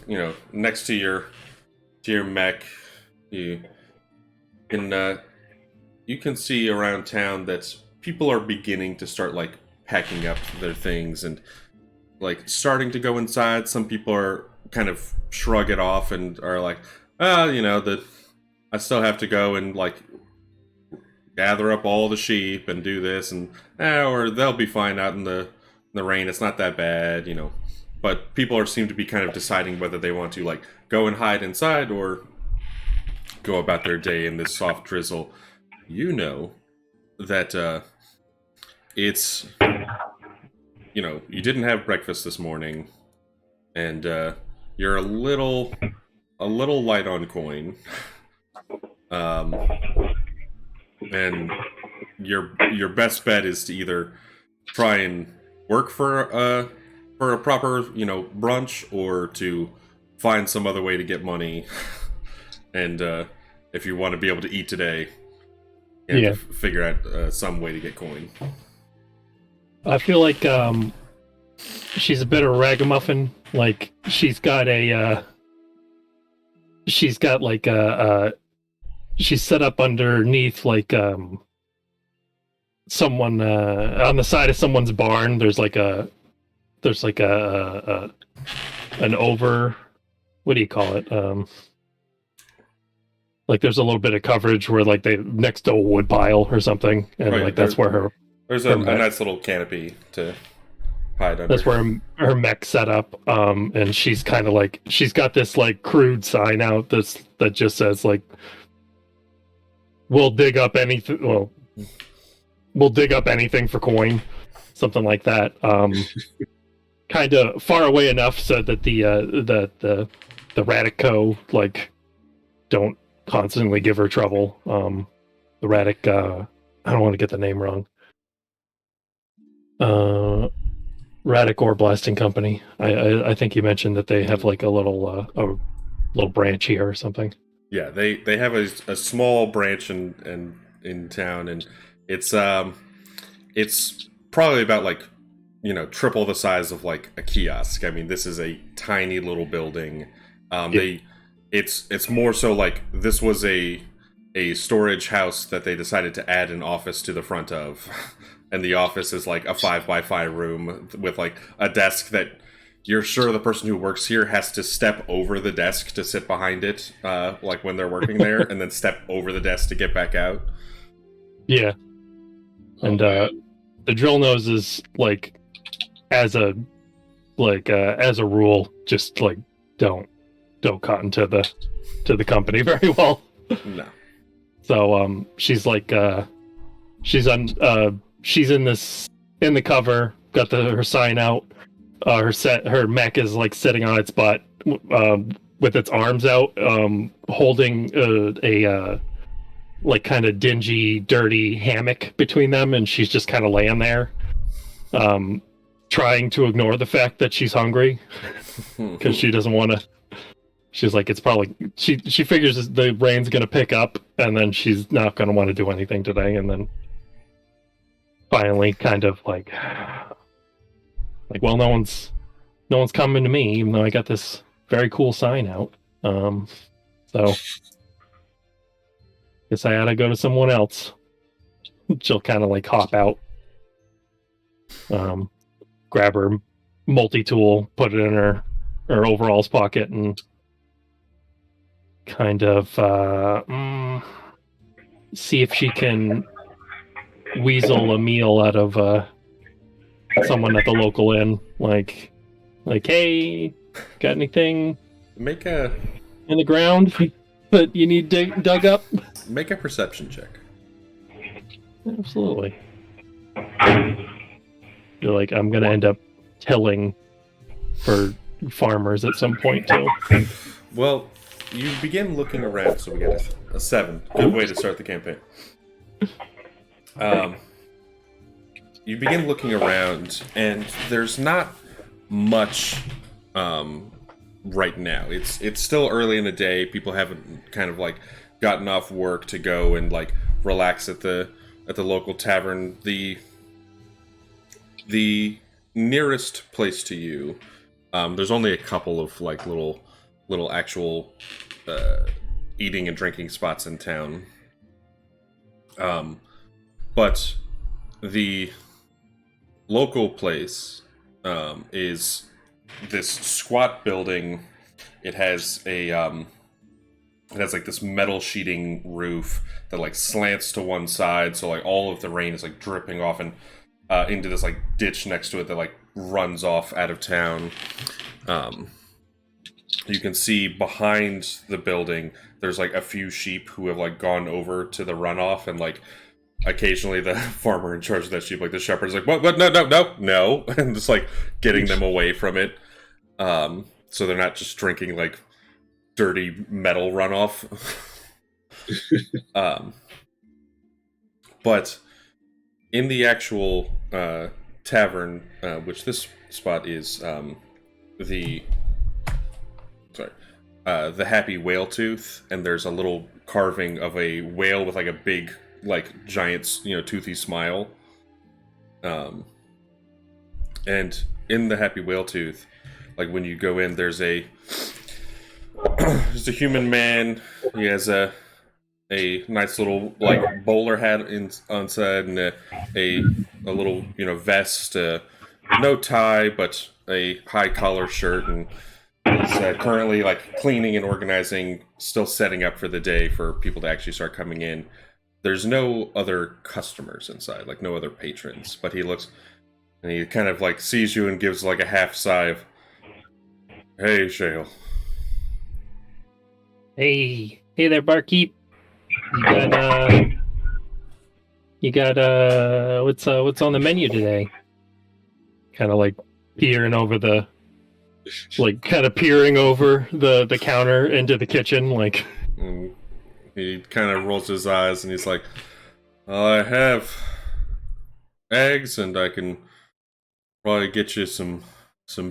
next to your mech, you can see around town that people are beginning to start packing up their things and starting to go inside. Some people are kind of shrug it off and are I still have to go and gather up all the sheep and do this, and or they'll be fine out in the rain. It's not that bad, But people seem to be kind of deciding whether they want to go and hide inside or go about their day in this soft drizzle. That it's you didn't have breakfast this morning, and you're a little light on coin, and your best bet is to either try and work for a proper brunch, or to find some other way to get money. And if you want to be able to eat today, you have to figure out some way to get coin. I feel like she's a bit of a ragamuffin. She's set up underneath someone on the side of someone's barn. There's an over, what do you call it? There's a little bit of coverage where they next to a wood pile or something, and that's where there's a nice little canopy to hide under. That's where her mech's set up, and she's kind of she's got this crude sign out that just says we'll dig up anything. Well, we'll dig up anything for coin, something like that. Kind of far away enough so that the Radico don't constantly give her trouble. The Radic, I don't want to get the name wrong. Radic Ore Blasting Company. I think you mentioned that they have like a little branch here or something. Yeah, they have a small branch in town, and it's probably about like, triple the size of like a kiosk. I mean, this is a tiny little building. It's more so like this was a storage house that they decided to add an office to the front of, and the office is like a 5x5 room with like a desk that you're sure the person who works here has to step over the desk to sit behind it, like when they're working there, and then step over the desk to get back out. Yeah, and the drill nose is like, as a rule, just like don't cotton to the company very well. No. So she's like she's in the cover, got her sign out. Her mech is like sitting on its butt, with its arms out, holding a like kind of dingy, dirty hammock between them, and she's just kind of laying there, trying to ignore the fact that she's hungry because she doesn't want to. She's like, it's probably she figures the rain's gonna pick up, and then she's not gonna want to do anything today, and then finally, kind of like, well, no one's coming to me, even though I got this very cool sign out. So guess I ought to go to someone else. She'll kind of like hop out, grab her multi-tool, put it in her overalls pocket, and kind of see if she can weasel a meal out of someone at the local inn. Like, hey, got anything in the ground that you need dug up? Make a perception check. Absolutely. You're like, I'm gonna end up tilling for farmers at some point too. Well, you begin looking around, so we get a 7. Good way to start the campaign. You begin looking around, and there's not much right now. It's still early in the day. People haven't kind of like gotten off work to go and like relax at the local tavern. The nearest place to you, there's only a couple of like little actual eating and drinking spots in town. But the local place is this squat building. It has like this metal sheeting roof that like slants to one side, so like all of the rain is like dripping off and into this like ditch next to it that like runs off out of town. You can see behind the building there's like a few sheep who have like gone over to the runoff, and like occasionally the farmer in charge of that sheep, like the shepherd's like, what, no, and just like getting them away from it, so they're not just drinking like dirty metal runoff. But in the actual tavern, which this spot is the Happy Whale Tooth, and there's a little carving of a whale with like a big, like giant, toothy smile. And in the Happy Whale Tooth, like when you go in, there's a human man. He has a nice little like bowler hat inside, and a little vest, no tie, but a high collar shirt, and he's currently like cleaning and organizing, still setting up for the day for people to actually start coming in. There's no other customers inside, like no other patrons, but he looks and he kind of like sees you and gives like a half sigh of, "Hey, Shale." Hey there, barkeep. You got what's on the menu today? Kind of like peering over the counter into the kitchen, like And he kind of rolls his eyes and he's like, I have eggs and I can probably get you some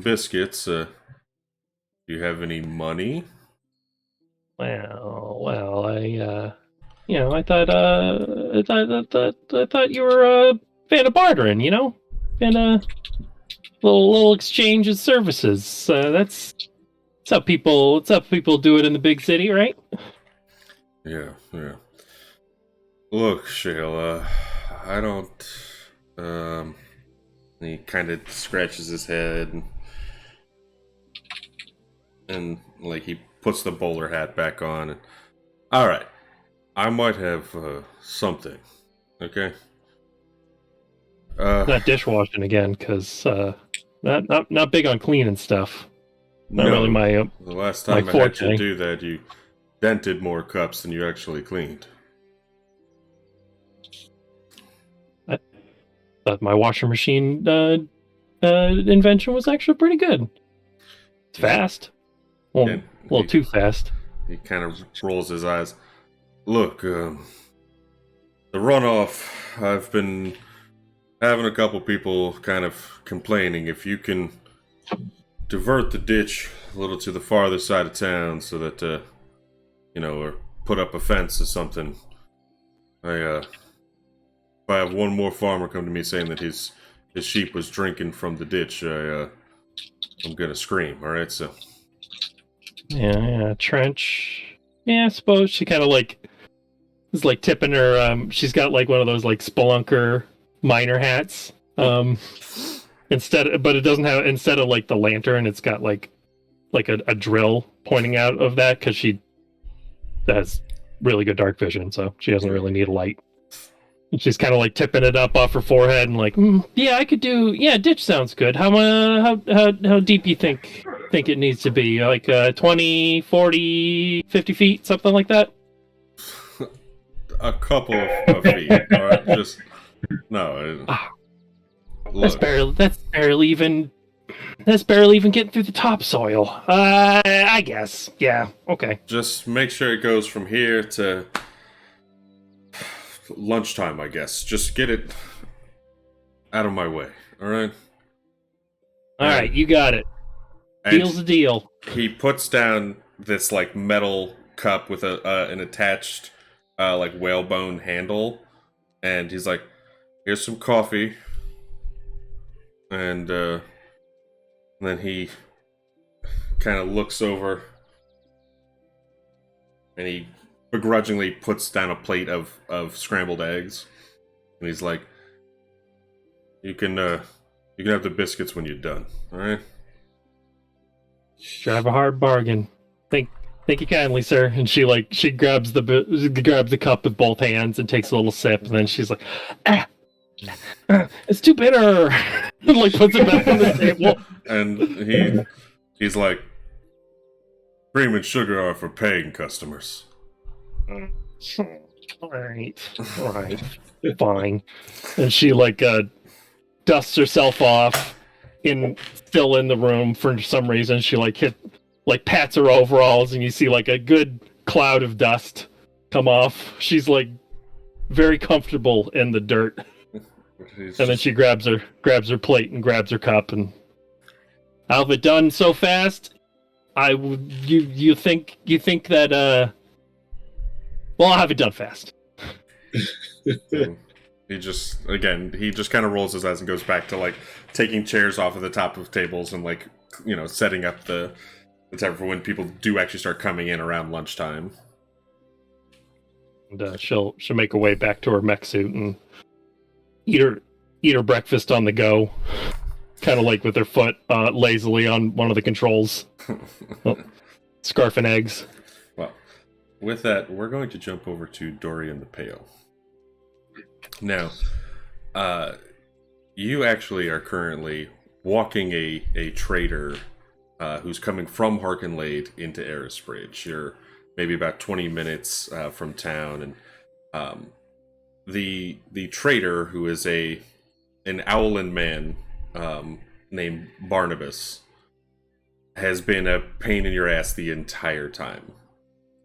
biscuits. Do you have any money? Well, I thought, I thought you were a fan of bartering, and little exchange of services. That's how people do it in the big city, right? Yeah. Look, Shale, I don't. He kind of scratches his head and like he puts the bowler hat back on. And, all right, I might have something. Okay. Not dishwashing again, because not big on cleaning stuff. Not really my. The last time I had you do that, you dented more cups than you actually cleaned. I thought my washer machine invention was actually pretty good. It's fast. Well, a little too fast. He kind of rolls his eyes. Look, the runoff, I've been having a couple people kind of complaining. If you can divert the ditch a little to the farther side of town so that, or put up a fence or something. If I have one more farmer come to me saying that his sheep was drinking from the ditch, I'm gonna scream, alright, so. Yeah, trench. Yeah, I suppose she kind of is tipping her, she's got one of those spelunker miner hats. Instead of the lantern, it's got a drill pointing out of that, because she has really good dark vision, so she doesn't really need a light. And she's kind of tipping it up off her forehead and yeah, I could do. Yeah, ditch sounds good. How deep you think it needs to be? 20, 40, 50 feet, something like that. A couple of feet. All right, just no. That's barely even getting through the topsoil. I guess. Yeah. Okay. Just make sure it goes from here to lunchtime, I guess. Just get it out of my way, alright? Alright, you got it. Deal's a deal. He puts down this, metal cup with an attached, whalebone handle, and he's like, here's some coffee. And then he kind of looks over, and he begrudgingly puts down a plate of scrambled eggs, and he's like, "You can have the biscuits when you're done, all right?" Drive a hard bargain. Thank you kindly, sir. And she grabs the cup with both hands and takes a little sip, and then she's like, it's too bitter. And puts it back on the table. And he's like, cream and sugar are for paying customers. All right, fine. And she dusts herself off, still in the room for some reason. She pats her overalls, and you see a good cloud of dust come off. She's very comfortable in the dirt. And then she grabs her plate and grabs her cup, and I'll have it done so fast. You think that well, I'll have it done fast. He just kind of rolls his eyes and goes back to taking chairs off of the top of tables and setting up the time for when people do actually start coming in around lunchtime. And she'll make her way back to her mech suit and eat her breakfast on the go, kind of with her foot lazily on one of the controls. Scarfing eggs. Well, with that, we're going to jump over to Dorian the Pale. Now, you actually are currently walking a trader who's coming from Harkenlade into Erisbridge. You're maybe about 20 minutes from town, and the trader, who is an Owlin man named Barnabas, has been a pain in your ass the entire time.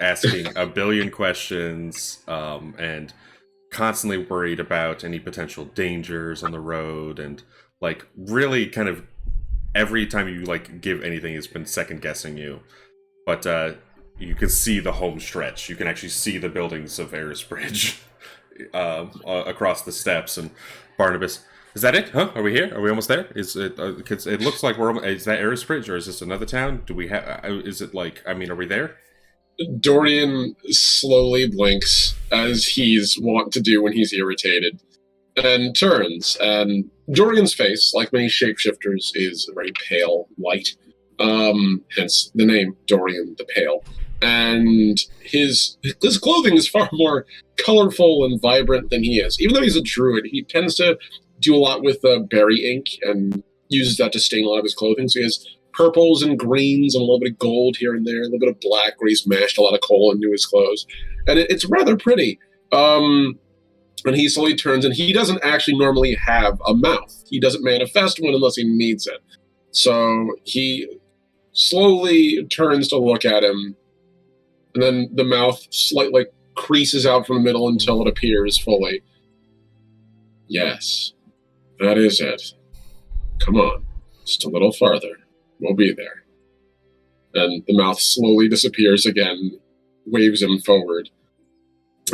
asking a billion questions, and constantly worried about any potential dangers on the road, and like really kind of every time you like give anything, it's been second guessing you. But you can see the home stretch. You can actually see the buildings of Eris Bridge across the steps. And Barnabas, is that it? Huh? Are we here? Are we almost there? Is it? Cause it looks like we're. Is that Eris Bridge, or is this another town? Do we have? Is it like? I mean, are we there? Dorian slowly blinks, as he's wont to do when he's irritated, and turns. And Dorian's face, like many shapeshifters, is a very pale white. Hence the name Dorian the Pale. And his clothing is far more colorful and vibrant than he is. Even though he's a druid, he tends to do a lot with berry ink and uses that to stain a lot of his clothing. So he has purples and greens and a little bit of gold here and there, a little bit of black where he's mashed a lot of coal into his clothes. And it's rather pretty. And he slowly turns, and he doesn't actually normally have a mouth. He doesn't manifest one unless he needs it. So he slowly turns to look at him, and then the mouth slightly creases out from the middle until it appears fully. Yes, that is it. Come on, just a little farther. We'll be there. And the mouth slowly disappears again, waves him forward,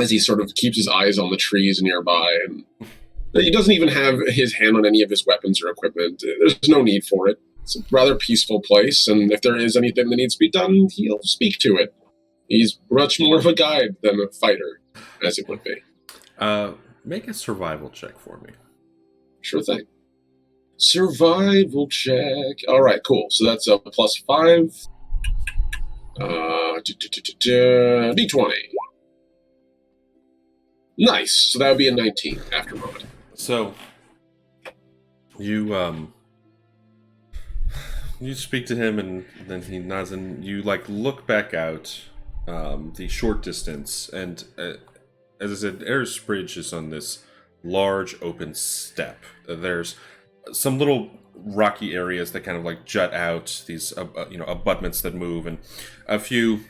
as he sort of keeps his eyes on the trees nearby. And he doesn't even have his hand on any of his weapons or equipment. There's no need for it. It's a rather peaceful place, and if there is anything that needs to be done, he'll speak to it. He's much more of a guide than a fighter, as it would be. Make a survival check for me. Sure thing. Survival check. All right, cool. So that's a +5. D20. Nice. So that would be a 19 after a moment. So you speak to him, and then he nods, and you like look back out the short distance, and as I said, Eris Bridge is on this large open steppe. There's some little rocky areas that kind of like jut out, these abutments that move, and a few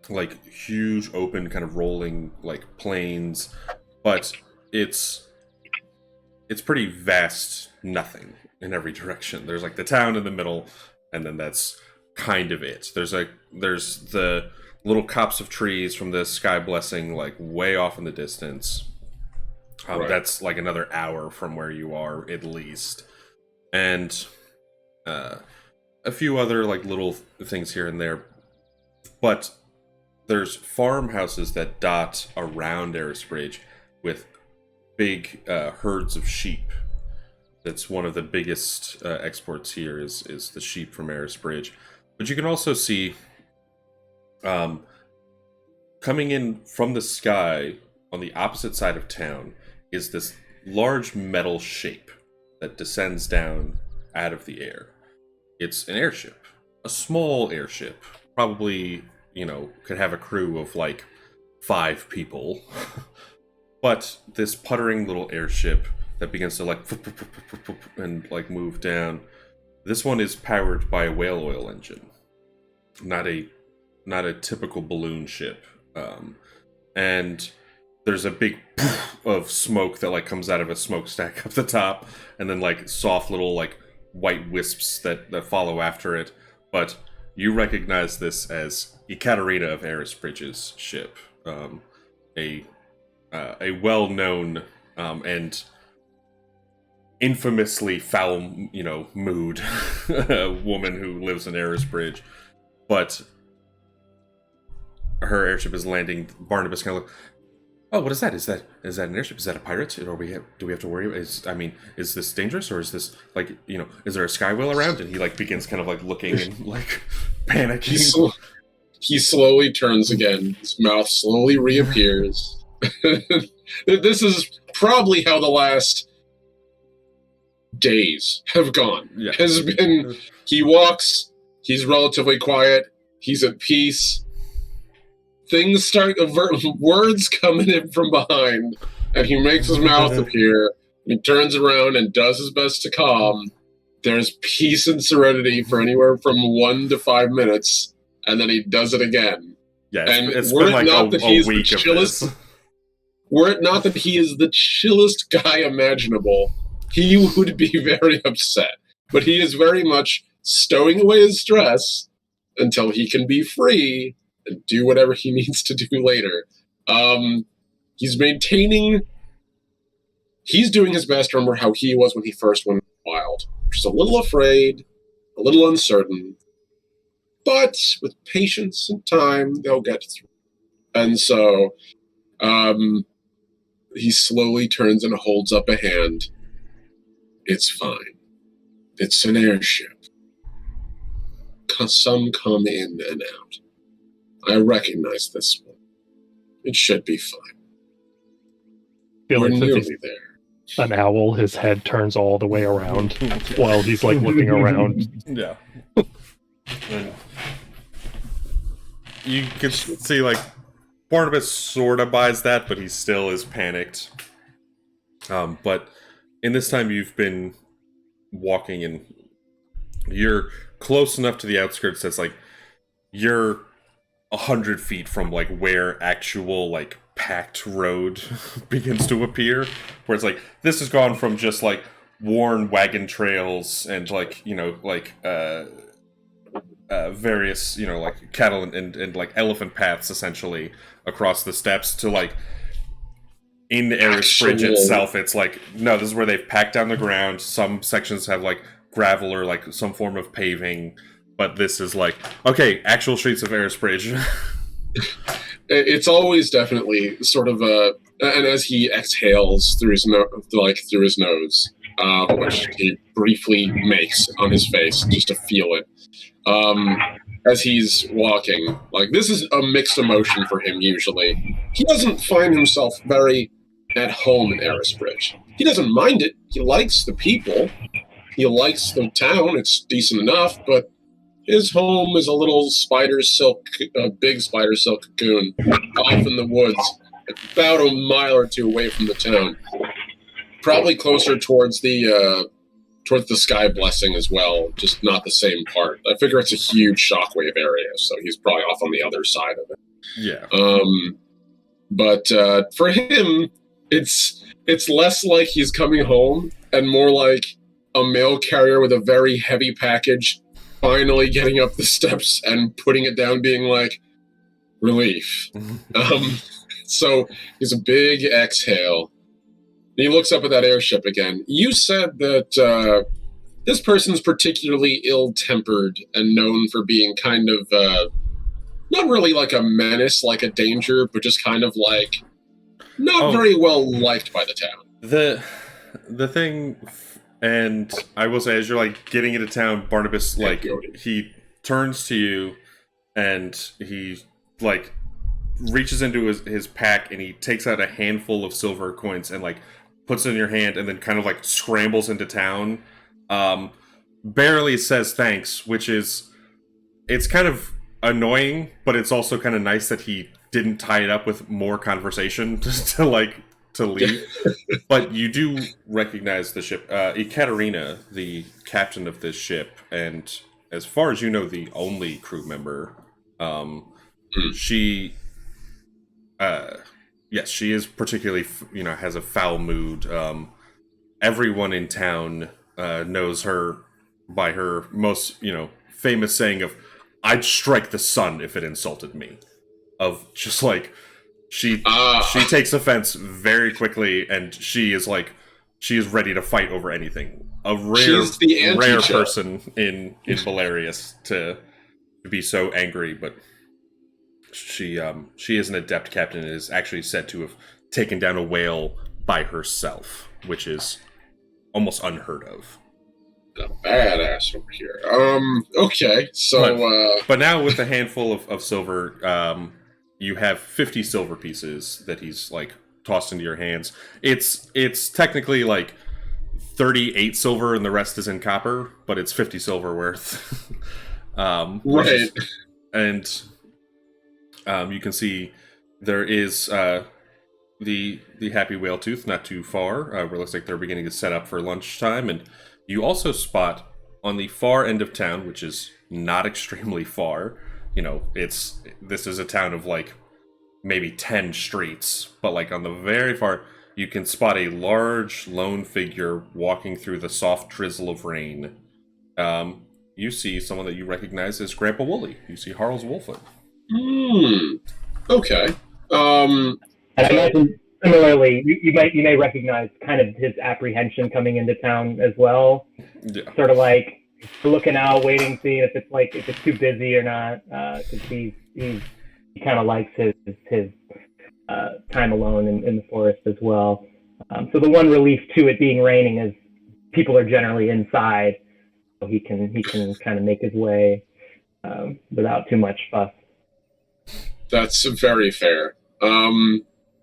like huge open kind of rolling like plains, but it's pretty vast nothing in every direction. There's like the town in the middle, and then that's kind of it. There's the little copse of trees from the Sky Blessing like way off in the distance. Right. That's like another hour from where you are at least, and a few other like little things here and there. But there's farmhouses that dot around Eris Bridge with big herds of sheep. That's one of the biggest exports here is the sheep from Eris Bridge. But you can also see coming in from the sky on the opposite side of town is this large metal shape that descends down out of the air. It's an airship, a small airship, probably, could have a crew of like 5 people. But this puttering little airship that begins to like and like move down. This one is powered by a whale oil engine, not a typical balloon ship. And there's a big of smoke that like comes out of a smokestack up the top, and then like soft little like white wisps that follow after it. But you recognize this as Ekaterina of Eris Bridge's ship, a well-known and infamously foul, mood woman who lives in Eris Bridge. But her airship is landing. Barnabas kind of like, oh, what is that? Is that an airship? Is that a pirate? Or do we have to worry? Is this dangerous, or is this like, is there a sky whale around? And he like begins kind of like looking and like panicking. He slowly turns again. His mouth slowly reappears. This is probably how the last days have gone. Yeah. He walks, he's relatively quiet, he's at peace. Things start, words coming in from behind, and he makes his mouth appear. He turns around and does his best to calm. There's peace and serenity for anywhere from 1 to 5 minutes, and then he does it again. Yeah, And it's were been it like not that he a is the week of chillest, this. were it not that he is the chillest guy imaginable, he would be very upset. But he is very much stowing away his stress until he can be free and do whatever he needs to do later. He's maintaining. He's doing his best to remember how he was when he first went wild. Just a little afraid, a little uncertain, but with patience and time, they'll get through. And so, he slowly turns and holds up a hand. It's fine. It's an airship. Some come in and out. I recognize this one. It should be fine. I feel We're like since he's nearly there. an owl, his head turns all the way around while he's like looking around. Yeah. And you can see, like, Barnabas sort of buys that, but he still is panicked. But in this time you've been walking and you're close enough to the outskirts that's like you're 100 feet from like where actual like packed road begins to appear, where it's like this has gone from just like worn wagon trails and like various like cattle and like elephant paths essentially across the steppes to like in Erisbridge itself. It's like no, this is where they've packed down the ground. Some sections have like gravel or like some form of paving, but this is like okay, actual streets of Erisbridge. It's always definitely sort of a, and as he exhales through his nose, which he briefly makes on his face just to feel it, as he's walking, like this is a mixed emotion for him. Usually, he doesn't find himself very at home in Erisbridge. He doesn't mind it. He likes the people. He likes the town. It's decent enough, but his home is a little big spider silk cocoon off in the woods, about a mile or two away from the town. Probably closer towards the Sky Blessing as well, just not the same part. I figure it's a huge shockwave area, so he's probably off on the other side of it. Yeah. But for him, it's less like he's coming home and more like a mail carrier with a very heavy package finally getting up the steps and putting it down, being like, relief. So he's a big exhale. He looks up at that airship again. You said that this person's particularly ill-tempered and known for being kind of, not really like a menace, like a danger, but just kind of like not very well liked by the town. The thing, and I will say, as you're like getting into town, Barnabas he turns to you and he like reaches into his pack and he takes out a handful of silver coins and like puts it in your hand and then kind of like scrambles into town. Barely says thanks, which is it's kind of annoying, but it's also kind of nice that he didn't tie it up with more conversation to leave. But you do recognize the ship. Ekaterina, the captain of this ship, and as far as you know, the only crew member. She yes, she is particularly, has a foul mood. Everyone in town knows her by her most, famous saying of, "I'd strike the sun if it insulted me." Of just like, she takes offense very quickly, and she is ready to fight over anything. A rare person in Bolarius to be so angry, but she is an adept captain and is actually said to have taken down a whale by herself, which is almost unheard of. A badass over here. Okay, so but now with a handful of silver, you have 50 silver pieces that he's like tossed into your hands. It's technically like 38 silver and the rest is in copper, but it's 50 silver worth. Right. And you can see there is the Happy Whale Tooth not too far, where it looks like they're beginning to set up for lunchtime. And you also spot on the far end of town, which is not extremely far, this is a town of like maybe 10 streets, but like on the very far, you can spot a large lone figure walking through the soft drizzle of rain. You see someone that you recognize as Grandpa Wooly. You see Harl's Wolffoot. Okay. And I imagine similarly, you may recognize kind of his apprehension coming into town as well. Yeah. Sort of like looking out, waiting, seeing if it's too busy or not, because he kind of likes his time alone in the forest as well. So the one relief to it being raining is people are generally inside, so he can kind of make his way without too much fuss. That's very fair.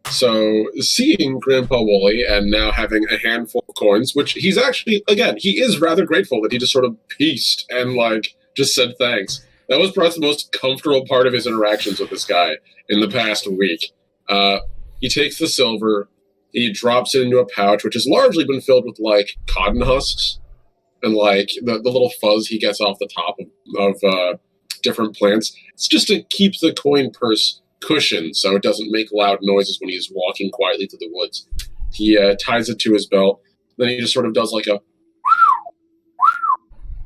So seeing Grandpa Wooly and now having a handful of coins, which he's actually, again, he is rather grateful that he just sort of peaced and like just said thanks. That was perhaps the most comfortable part of his interactions with this guy in the past week. He takes the silver, he drops it into a pouch, which has largely been filled with like cotton husks and like the little fuzz he gets off the top of different plants. It's just to keep the coin purse cushioned so it doesn't make loud noises when he's walking quietly through the woods. He ties it to his belt, then he just sort of does like a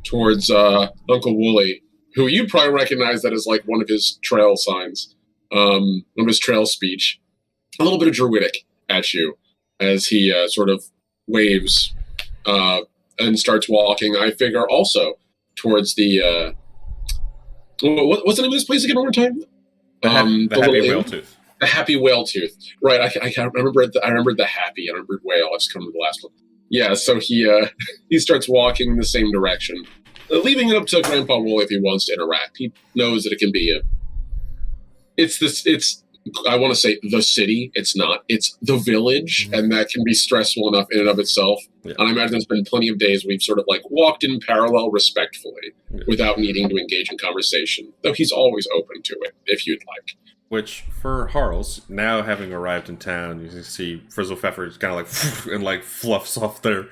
towards Uncle Wooly, who you'd probably recognize that as like one of his trail signs, one of his trail speech. A little bit of druidic at you as he sort of waves and starts walking. I figure also towards the what's the name of this place again? One more time. The Happy Whale Tooth. The Happy Whale Tooth. Right. I remember. I remembered the Happy. I remembered Whale. I just come to the last one. Yeah. So he starts walking in the same direction, leaving it up to Grandpa Wooly if he wants to interact. He knows that it can be It's I want to say the city. It's not. It's the village, and that can be stressful enough in and of itself. Yeah. And I imagine there's been plenty of days we've sort of like walked in parallel respectfully without needing to engage in conversation, though he's always open to it if you'd like. Which, for Harls, now having arrived in town, you can see Frizzle Pfeffer kind of like and like fluffs off their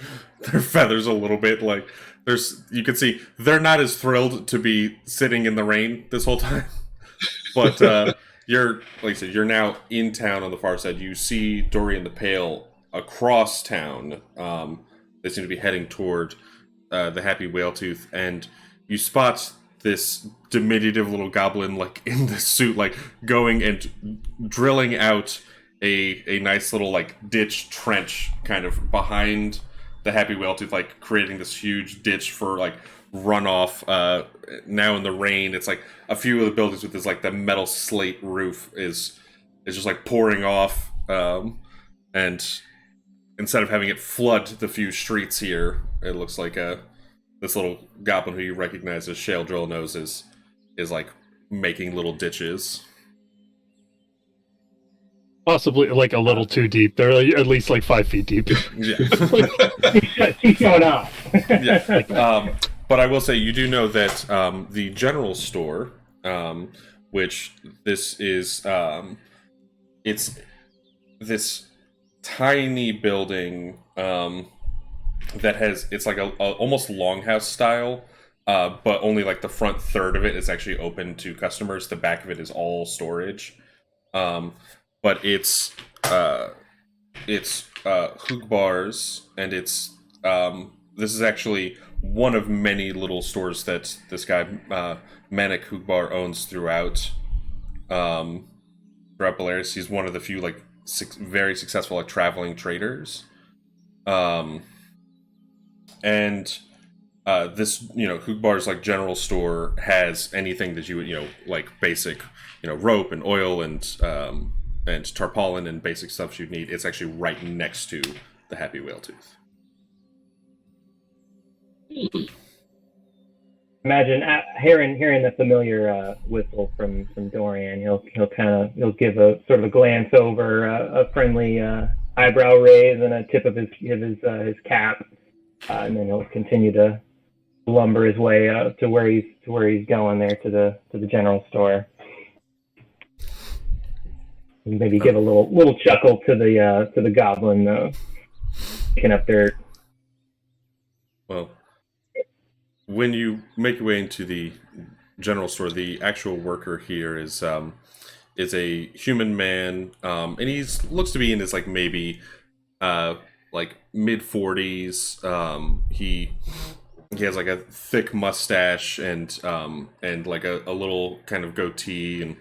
feathers a little bit. Like you can see they're not as thrilled to be sitting in the rain this whole time, but. You're, like I said, you're now in town on the far side. You see Dorian the Pale across town. They seem to be heading toward the Happy Whale Tooth, and you spot this diminutive little goblin, like in the suit, like going and drilling out a nice little like ditch trench, kind of behind the Happy Whale Tooth, like creating this huge ditch for like runoff. Now in the rain, it's like a few of the buildings with this like the metal slate roof is just like pouring off, and instead of having it flood the few streets here, it looks like this little goblin who you recognize as Shale Drill Nose is like making little ditches. Possibly like a little too deep. They're like, at least like 5 feet deep. Yeah. She's showing off. Yeah. But I will say, you do know that the general store, which this is, it's this tiny building that it's like a almost longhouse style, but only like the front third of it is actually open to customers. The back of it is all storage. But it's Hugbar's, and it's this is actually one of many little stores that this guy Manic Hugbar owns throughout Bolarius. He's one of the few like very successful like traveling traders, and this Hugbar's like general store has anything that you would like basic rope and oil and tarpaulin and basic stuff you'd need. It's actually right next to the Happy Whale Tooth. Imagine hearing the familiar whistle from Dorian. He'll give a sort of a glance over, a friendly eyebrow raise, and a tip of his cap, and then he'll continue to lumber his way to where he's going there to the general store. And maybe give a little chuckle to the goblin picking up dirt. Well, when you make your way into the general store. The actual worker here is a human man, and he's looks to be in his like maybe like mid 40s. He has like a thick mustache and like a little kind of goatee, and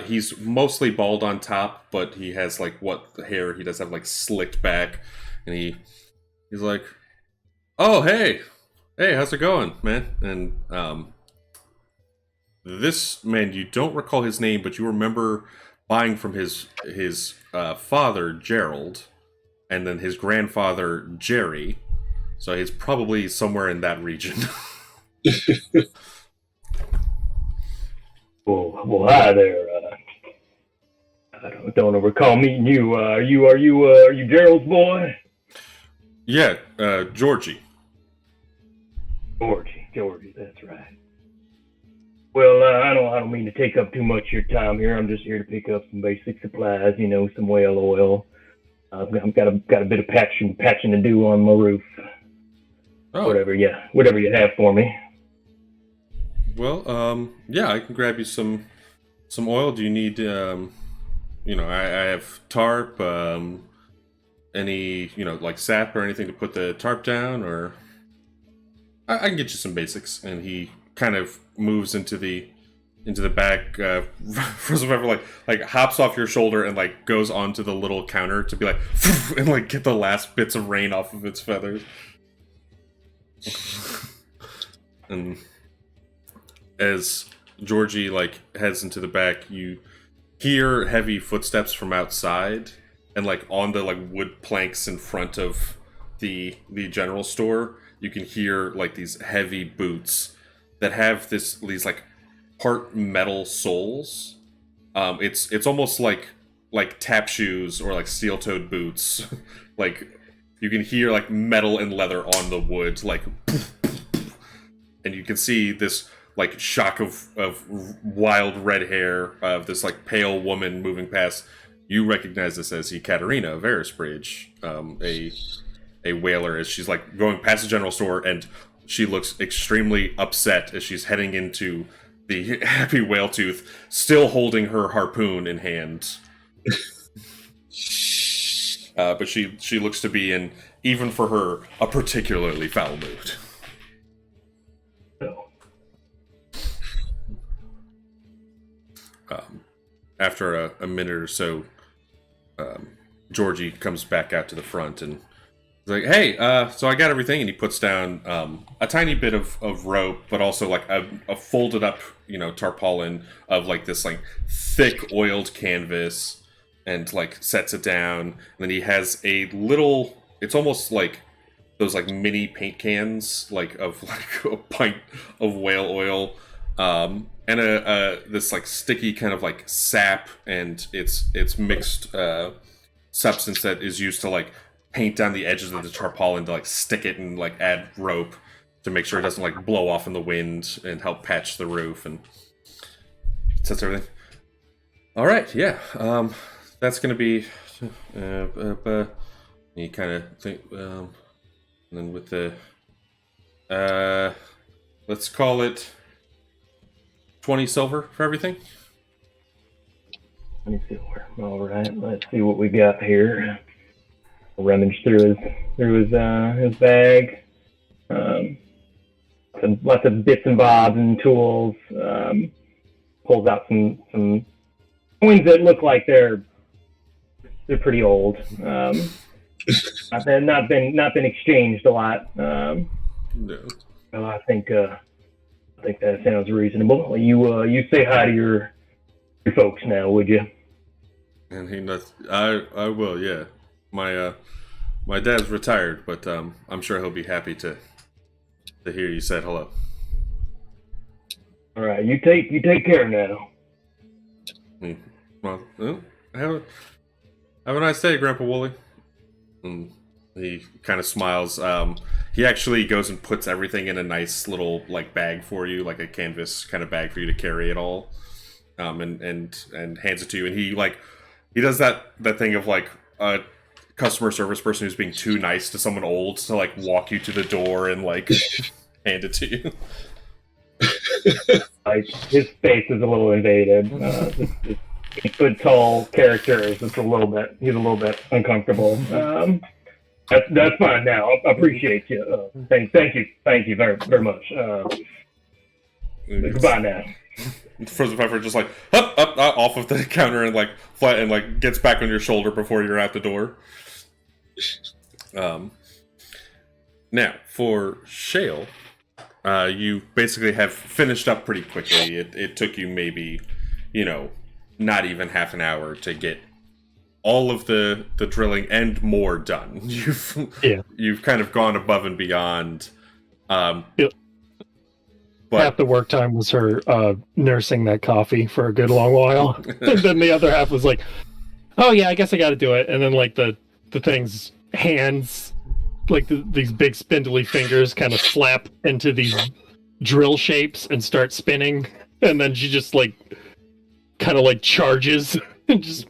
he's mostly bald on top, but he has like the hair he does have like slicked back, and he's like, "Oh, hey, how's it going, man?" And this man, you don't recall his name, but you remember buying from his father, Gerald, and then his grandfather, Jerry. So he's probably somewhere in that region. Well, hi there. I don't recall meeting you. Are you Gerald's boy? Yeah, Georgie. Georgie, that's right. Well, I don't mean to take up too much of your time here. I'm just here to pick up some basic supplies, some whale oil. I've got a bit of patching to do on my roof. Oh. Whatever you have for me. Well, yeah, I can grab you some oil. Do you need, I have tarp, any, like sap or anything to put the tarp down, or I can get you some basics. And he kind of moves into the back, first of all, like hops off your shoulder and like goes onto the little counter to be like, and like get the last bits of rain off of its feathers. And as Georgie like heads into the back, you hear heavy footsteps from outside, and like on the like wood planks in front of the general store, you can hear like these heavy boots that have these like part metal soles. It's almost like tap shoes or like steel-toed boots. Like you can hear like metal and leather on the wood, like, and you can see this like shock of wild red hair of this like pale woman moving past. You recognize this as Ekaterina Verisbridge, a whaler, as she's like going past the general store, and she looks extremely upset as she's heading into the Happy Whale Tooth, still holding her harpoon in hand. But she looks to be in, even for her, a particularly foul mood. After a minute or so, Georgie comes back out to the front and is like, "Hey, so I got everything," and he puts down a tiny bit of rope, but also like a folded up, tarpaulin of like this like thick oiled canvas. And like sets it down, and then he has a little. It's almost like those like mini paint cans, like of like a pint of whale oil, and this like sticky kind of like sap, and it's mixed substance that is used to like paint down the edges of the tarpaulin to like stick it and like add rope to make sure it doesn't like blow off in the wind and help patch the roof and sets everything. All right, yeah. That's going to be, you kind of think, and then with the, let's call it 20 silver for everything. 20 silver. All right, let's see what we got here. I'll rummage through his bag. Lots of bits and bobs and tools. Pulls out some coins that look like they're pretty old. Not been exchanged a lot. No. Well, I think that sounds reasonable. You say hi to your folks now, would you? And he knows. I will. Yeah. My dad's retired, but I'm sure he'll be happy to hear you said hello. All right. You take care now. Well, have a nice day, Grandpa Wooly. And he kind of smiles. He actually goes and puts everything in a nice little like bag for you, like a canvas kind of bag for you to carry it all, and hands it to you. And he does that thing of like a customer service person who's being too nice to someone old to like walk you to the door and like hand it to you. Like his face is a little invaded. This 8 foot tall character is just a little bit. He's a little bit uncomfortable. That's fine now. I appreciate you. Thank you very much. Goodbye now. Frozen Pfeiffer just like up off of the counter and like flat and like gets back on your shoulder before you're out the door. Now for Shale, you basically have finished up pretty quickly. It took you maybe, not even half an hour to get all of the drilling and more done. You've kind of gone above and beyond. Yep. But half the work time was her nursing that coffee for a good long while, and then the other half was like, "Oh yeah, I guess I got to do it." And then like the thing's hands, like these big spindly fingers, kind of slap into these drill shapes and start spinning, and then she just like kind of like charges and just.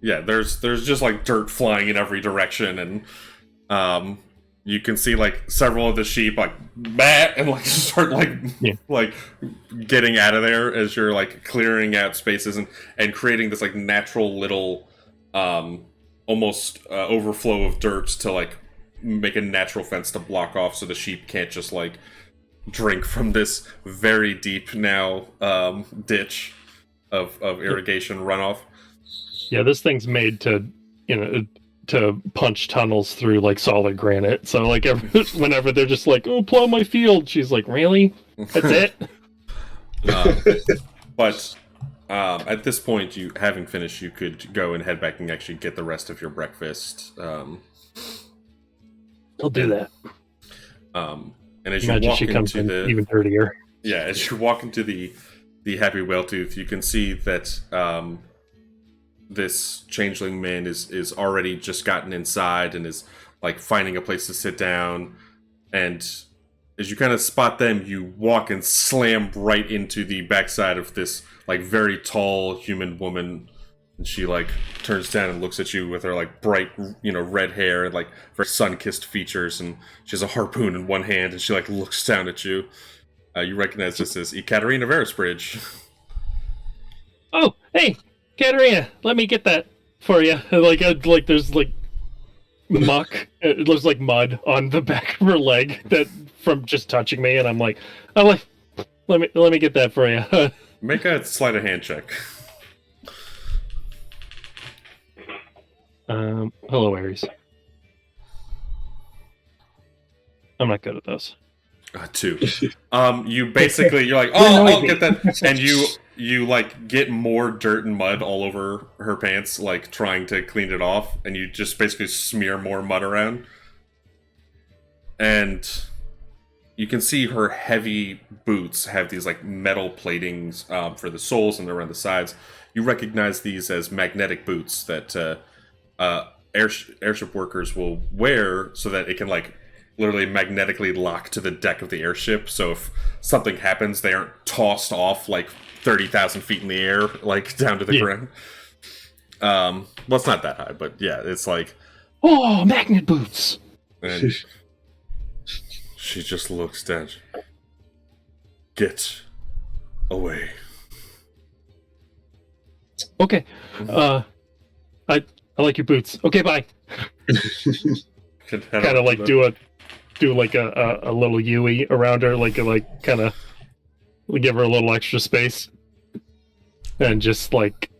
Yeah, there's just like dirt flying in every direction, and you can see like several of the sheep like bah, and like start like like getting out of there as you're like clearing out spaces and creating this like natural little almost overflow of dirt to like make a natural fence to block off so the sheep can't just like drink from this very deep now ditch of irrigation runoff. Yeah, this thing's made to to punch tunnels through like solid granite. So like whenever they're just like, "Oh, plow my field," she's like, "Really? That's it?" But at this point, you having finished, you could go and head back and actually get the rest of your breakfast. I'll do that. And as Imagine you walk she comes into in even dirtier. Yeah, as you walk into the Happy Whaltooth, you can see that this changeling man is already just gotten inside and is like finding a place to sit down. And as you kind of spot them, you walk and slam right into the backside of this like very tall human woman. And she like turns down and looks at you with her like bright, red hair and like very sun-kissed features. And she has a harpoon in one hand and she like looks down at you. You recognize this as Ekaterina Verisbridge. Oh, hey, Katerina, let me get that for you. Like there's like muck. It looks like mud on the back of her leg that from just touching me, and I'm like, oh, let me get that for you. Make a sleight of hand check. Hello, Aries. I'm not good at those. 2. You basically, you're like, oh, I'll get that, and you like get more dirt and mud all over her pants, like trying to clean it off, and you just basically smear more mud around. And you can see her heavy boots have these like metal platings for the soles and around the sides. You recognize these as magnetic boots that airship workers will wear so that it can like literally magnetically lock to the deck of the airship, so if something happens, they aren't tossed off like 30,000 feet in the air, like down to the ground. Well, it's not that high, but yeah, it's like, oh, magnet boots. And she just looks down. Get away. Okay. I like your boots. Okay, bye. Kind of like do like a little Yui around her, like kind of give her a little extra space, and just like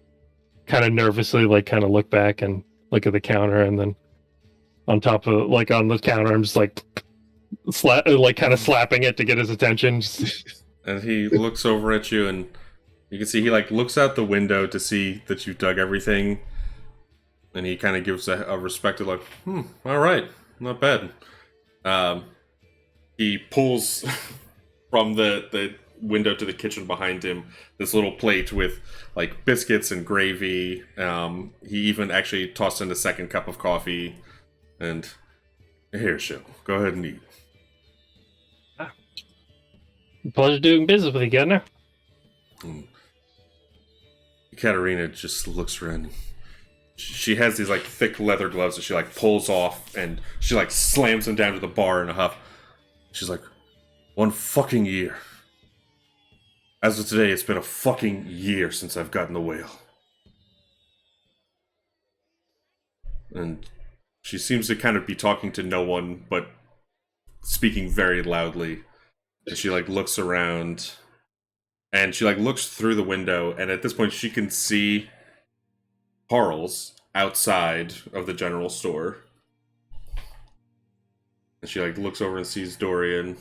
kind of nervously like kind of look back and look at the counter, and then on top of like on the counter, I'm just like kind of slapping it to get his attention. And he looks over at you, and you can see he like looks out the window to see that you've dug everything, and he kind of gives a respected like, all right, not bad. He pulls from the window to the kitchen behind him this little plate with like biscuits and gravy. He even actually tossed in a second cup of coffee. And here, Shil, go ahead and eat. Pleasure doing business with you, Gunner. Katerina just looks around. She has these like thick leather gloves that she like pulls off, and she like slams them down to the bar in a huff. She's like, 1 fucking year. As of today, it's been a fucking year since I've gotten the whale. And she seems to kind of be talking to no one, but speaking very loudly. And she, like, looks around, and she, like, looks through the window, and at this point she can see Harles outside of the general store. And she, like, looks over and sees Dorian,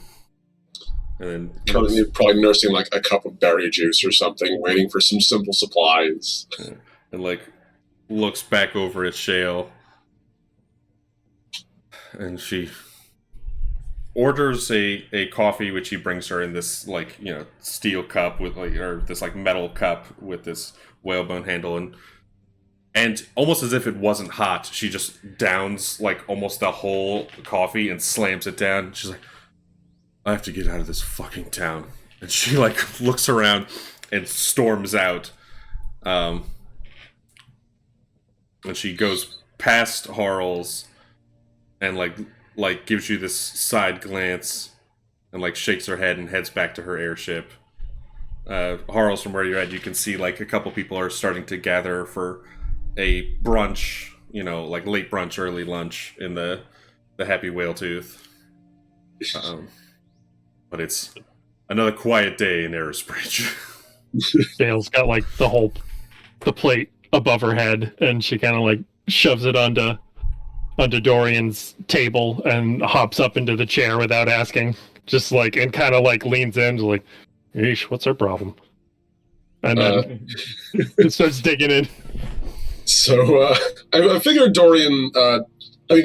and then Currently, probably nursing like a cup of berry juice or something, waiting for some simple supplies. and like looks back over at Shale, and she orders a coffee, which he brings her in this, like, you know, steel cup with, like, or this, like, metal cup with this whalebone handle, and almost as if it wasn't hot, she just downs, like, almost the whole coffee and slams it down. She's like, I have to get out of this fucking town. And she, like, looks around and storms out. And she goes past Harles and, like gives you this side glance and, like, shakes her head and heads back to her airship. Harles, from where you're at, you can see, like, a couple people are starting to gather for a brunch, you know, like late brunch, early lunch in the Happy Whale Tooth. But it's another quiet day in Arisbridge. Dale's got like the plate above her head, and she kind of like shoves it onto Dorian's table and hops up into the chair without asking, just like, and kind of like leans in, like, "Eesh, what's our problem?" And then it starts digging in. So I figured Dorian,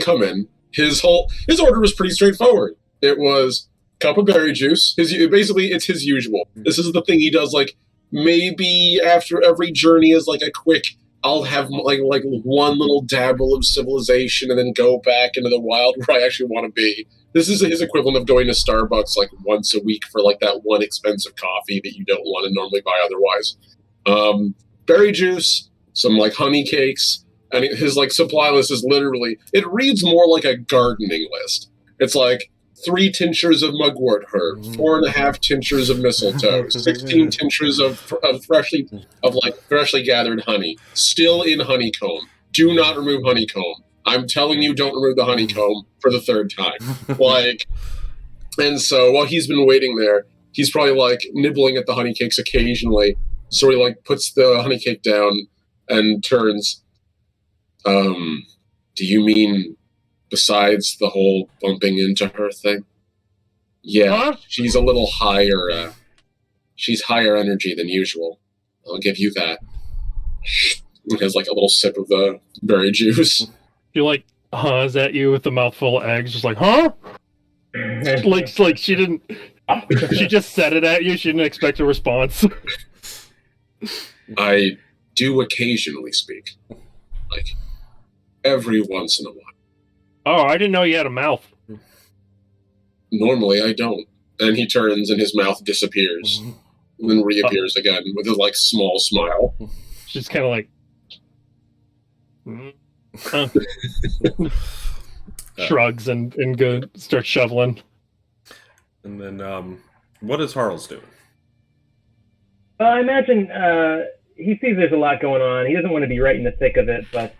come in. His order was pretty straightforward. It was cup of berry juice. Basically, it's his usual. This is the thing he does. Like, maybe after every journey is like a quick, I'll have like one little dabble of civilization and then go back into the wild where I actually want to be. This is his equivalent of going to Starbucks like once a week for like that one expensive coffee that you don't want to normally buy otherwise. Berry juice, some like honey cakes, and his like supply list is literally, it reads more like a gardening list. It's like 3 tinctures of mugwort herb, 4.5 tinctures of mistletoe, 16 tinctures of freshly gathered honey, still in honeycomb. Do not remove honeycomb. I'm telling you, don't remove the honeycomb for the 3rd time. Like, and so while he's been waiting there, he's probably like nibbling at the honey cakes occasionally. So he like puts the honey cake down and turns. Do you mean besides the whole bumping into her thing? Yeah, Huh? she's a little higher. She's higher energy than usual. I'll give you that. He has like a little sip of the berry juice. She like haws at you with a mouthful of eggs, just like, huh? like she didn't. She just said it at you. She didn't expect a response. I do occasionally speak, like every once in a while. Oh, I didn't know you had a mouth. Normally, I don't. And he turns, and his mouth disappears, and then reappears again with a like small smile. She's kind of like. Shrugs and starts shoveling. And then, what is Harles doing? I imagine he sees there's a lot going on. He doesn't want to be right in the thick of it, but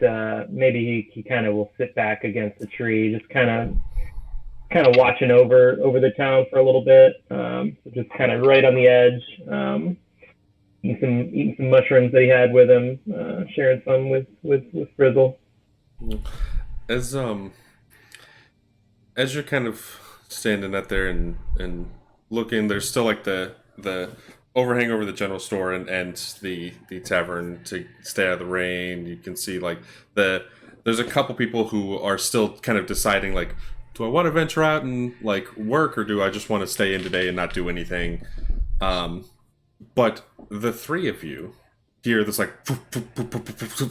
maybe he kind of will sit back against the tree, just kind of watching over the town for a little bit, just kind of right on the edge, eating some mushrooms that he had with him, sharing some with Frizzle. As you're kind of standing out there and looking, there's still like the overhang over the general store and the tavern to stay out of the rain. You can see like there's a couple people who are still kind of deciding, like, do I want to venture out and like work, or do I just want to stay in today and not do anything? But the 3 of you hear this like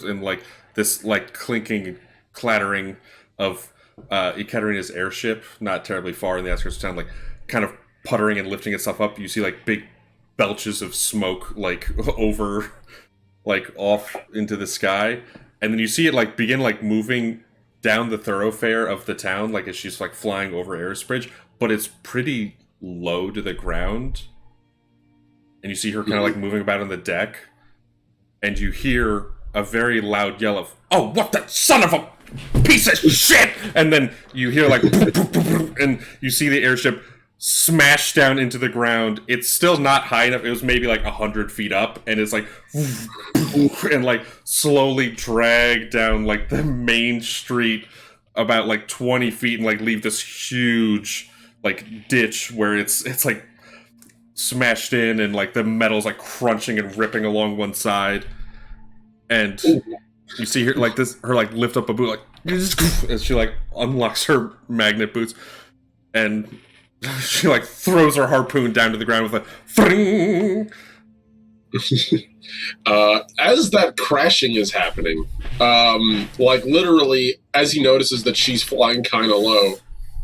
and like this like clinking, clattering of Ekaterina's airship, not terribly far in the outskirts of town, like kind of puttering and lifting itself up. You see like big belches of smoke like over, like off into the sky, and then you see it like begin like moving down the thoroughfare of the town, like as she's like flying over Arisbridge, but it's pretty low to the ground. and you see her kind of like moving about on the deck, and you hear a very loud yell of, "Oh, what the son of a piece of shit!" And then you hear like, and you see the airship smash down into the ground. It's still not high enough. It was maybe like 100 feet up, and it's like, and like slowly drag down like the main street about like 20 feet, and like leave this huge like ditch where it's like smashed in, and like the metal's like crunching and ripping along one side. And you see her like this, her like lift up a boot, like as she like unlocks her magnet boots, and she like throws her harpoon down to the ground with a fring. As that crashing is happening, like literally, as he notices that she's flying kind of low,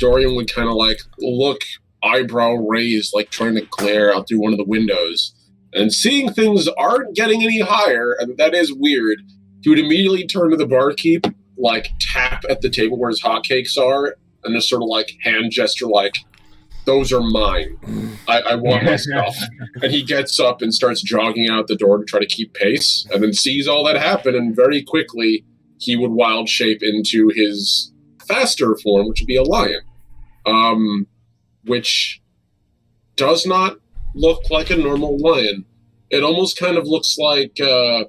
Dorian would kind of like look, eyebrow raised, like trying to glare out through one of the windows. And seeing things aren't getting any higher, and that is weird, he would immediately turn to the barkeep, like tap at the table where his hotcakes are, and just sort of like hand gesture, like, "Those are mine. I want my stuff." And he gets up and starts jogging out the door to try to keep pace, and then sees all that happen, and very quickly he would wild shape into his faster form, which would be a lion, which does not look like a normal lion. It almost kind of looks like, I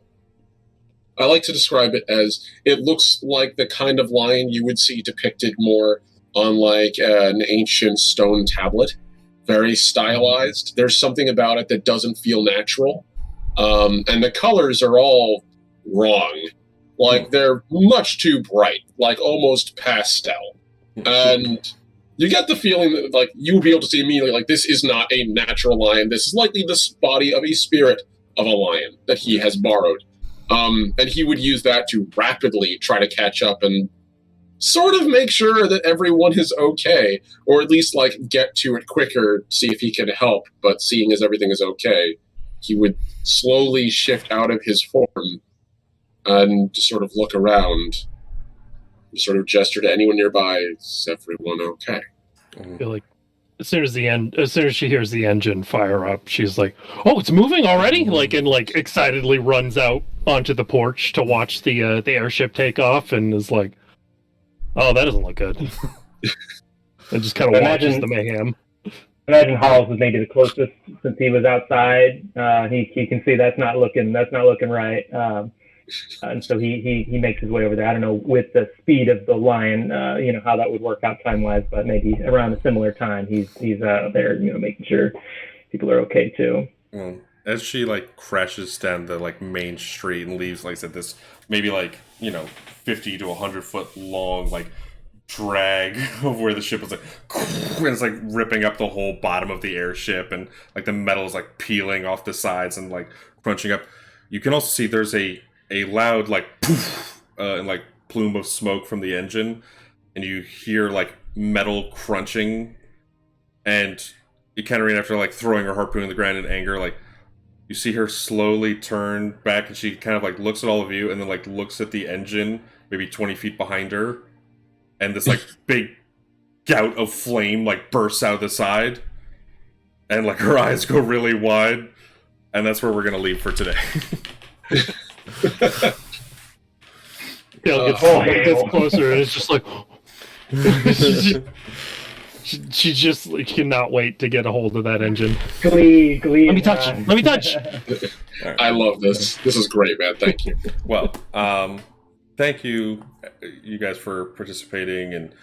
like to describe it as, it looks like the kind of lion you would see depicted more on like an ancient stone tablet. Very stylized. There's something about it that doesn't feel natural. And the colors are all wrong. Like, they're much too bright, like almost pastel. And you get the feeling that, like, you would be able to see immediately, like, this is not a natural lion. This is likely the body of a spirit of a lion that he has borrowed. And he would use that to rapidly try to catch up and sort of make sure that everyone is okay, or at least, like, get to it quicker, see if he can help. But seeing as everything is okay, he would slowly shift out of his form and just sort of look around, sort of gesture to anyone nearby, "Is everyone okay?" I feel like as soon as she hears the engine fire up, she's like, "Oh, it's moving already!" Like, and like excitedly runs out onto the porch to watch the airship take off, and is like, "Oh, that doesn't look good." And just kind of watches the mayhem. Imagine Halls was maybe the closest since he was outside. He can see that's not looking right. And so he makes his way over there. I don't know with the speed of the lion, how that would work out time wise, but maybe around a similar time he's there, making sure people are okay too. Well, as she like crashes down the like main street and leaves, like I said, this maybe like 50 to 100 foot long like drag of where the ship was like, and it's like ripping up the whole bottom of the airship, and like the metal is like peeling off the sides and like crunching up. You can also see there's a loud like poof and like plume of smoke from the engine, and you hear like metal crunching, and Ikaterina, after like throwing her harpoon in the ground in anger, like you see her slowly turn back, and she kind of like looks at all of you, and then like looks at the engine maybe 20 feet behind her, and this like big gout of flame like bursts out of the side, and like her eyes go really wide, and that's where we're gonna leave for today. Gets closer, and it's just like she just like, cannot wait to get a hold of that engine. Glee. Let me touch. Let me touch. Right. I love this. This is great, man. Thank you. Well, thank you guys for participating, and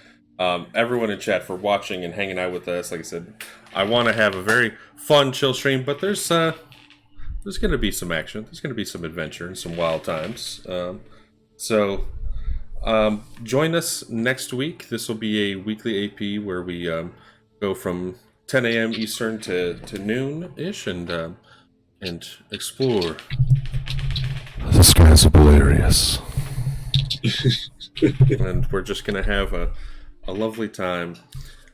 everyone in chat for watching and hanging out with us. Like I said, I want to have a very fun, chill stream, but there's going to be some action. There's going to be some adventure and some wild times. So join us next week. This will be a weekly AP where we go from 10 a.m. Eastern to noon-ish and explore the skies of Bolarius. And we're just going to have a lovely time,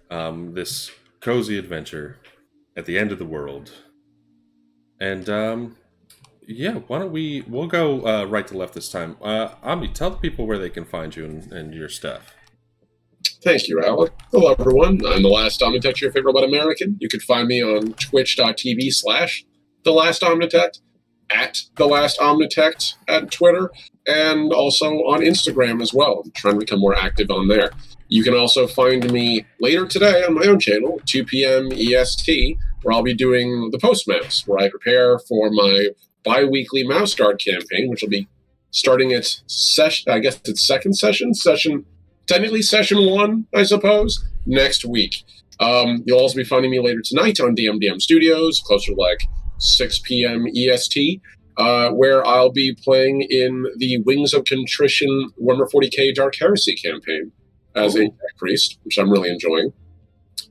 this cozy adventure at the end of the world. And why don't we'll go right to left this time. Ami, tell the people where they can find you and your stuff. Thank you, Alec. Hello, everyone. I'm the last Omnitecture, your favorite but American. You can find me on twitch.tv/ The Last Omnitect, at The Last Omnitect at Twitter, and also on Instagram as well. I'm trying to become more active on there. You can also find me later today on my own channel, 2 p.m. EST, where I'll be doing the Post Mouse, where I prepare for my bi-weekly Mouse Guard campaign, which will be starting its session, I guess it's technically session 1, I suppose, next week. You'll also be finding me later tonight on DMDM Studios, closer to like 6 p.m. EST, where I'll be playing in the Wings of Contrition Warhammer 40k Dark Heresy campaign as a priest, which I'm really enjoying.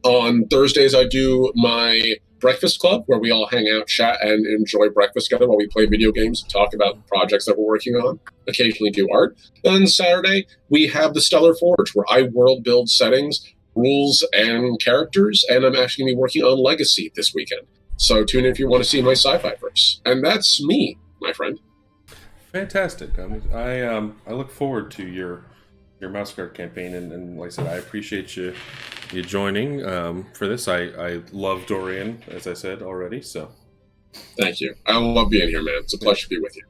On Thursdays, I do my Breakfast Club, where we all hang out, chat, and enjoy breakfast together while we play video games and talk about projects that we're working on, occasionally do art. Then Saturday, we have the Stellar Forge, where I world build settings, rules, and characters, and I'm actually going to be working on Legacy this weekend. So tune in if you want to see my sci-fi verse. And that's me, my friend. Fantastic. I look forward to your Mouse Guard campaign, and like I said, I appreciate you joining for this. I love Dorian, as I said already. So thank you. I love being here, man. It's a pleasure to be with you.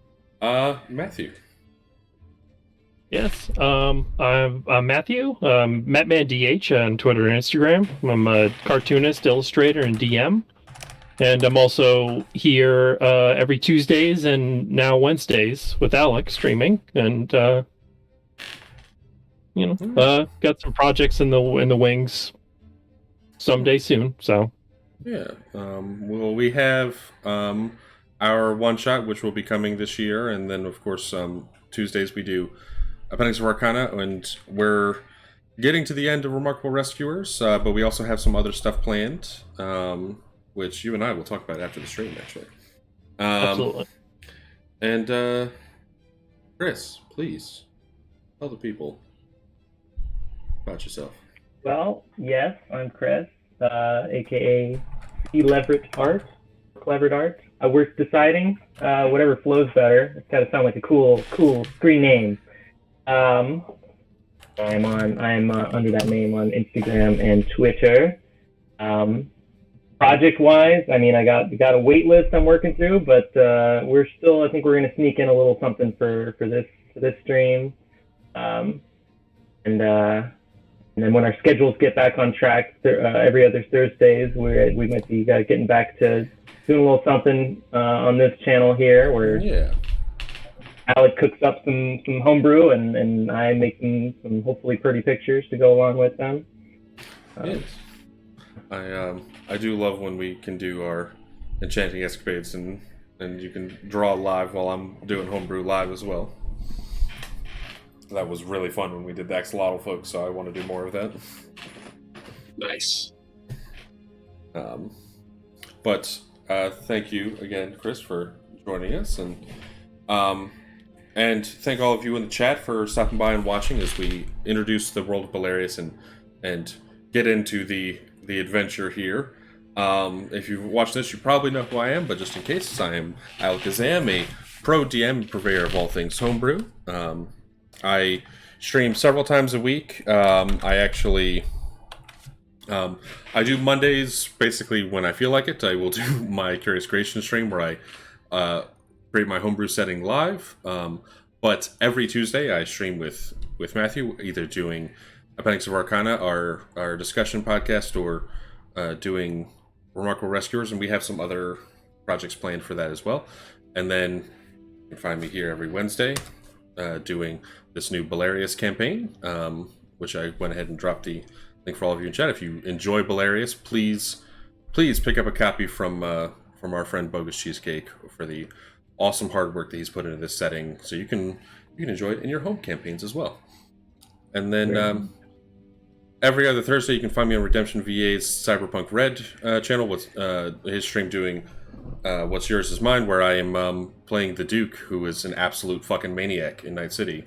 Matthew. Yes, I'm Matthew, MattmanDH on Twitter and Instagram. I'm a cartoonist, illustrator, and DM. And I'm also here every Tuesdays and now Wednesdays with Alex streaming. And, got some projects in the wings someday soon. So, yeah. Well, we have our one-shot, which will be coming this year. And then, of course, Tuesdays we do Appendix of Arcana. And we're getting to the end of Remarkable Rescuers. But we also have some other stuff planned. Which you and I will talk about after the stream, actually. absolutely. And, Chris, please, tell the people about yourself. Well, yes, I'm Chris, a.k.a. Clevered Art. We're deciding whatever flows better. It's got to sound like a cool screen name. I'm under that name on Instagram and Twitter. Project-wise, I mean, I got a wait list I'm working through, but I think we're going to sneak in a little something for this stream, and then when our schedules get back on track, every other Thursdays, we might be getting back to doing a little something on this channel here, where Alec cooks up some homebrew, and I make some hopefully pretty pictures to go along with them. Yes. I do love when we can do our enchanting escapades and you can draw live while I'm doing homebrew live as well. That was really fun when we did the Axolotl folks, so I want to do more of that. Nice. But thank you again, Chris, for joining us, and thank all of you in the chat for stopping by and watching as we introduce the world of Bolarius and get into the adventure here. If you've watched this, you probably know who I am, but just in case, I am Alakazam, a pro DM purveyor of all things homebrew. I stream several times a week. I do Mondays basically when I feel like it. I will do my Curious Creation stream where I create my homebrew setting live. But every Tuesday I stream with Matthew, either doing Appendix of Arcana, our discussion podcast, or doing Remarkable Rescuers, and we have some other projects planned for that as well. And then you can find me here every Wednesday doing this new Bolarius campaign, which I went ahead and dropped the link for all of you in chat. If you enjoy Bolarius, please pick up a copy from our friend Bogus Cheesecake for the awesome hard work that he's put into this setting, so you can enjoy it in your home campaigns as well. And then every other Thursday, you can find me on Redemption VA's Cyberpunk Red channel with his stream doing What's Yours Is Mine, where I am playing the Duke, who is an absolute fucking maniac in Night City.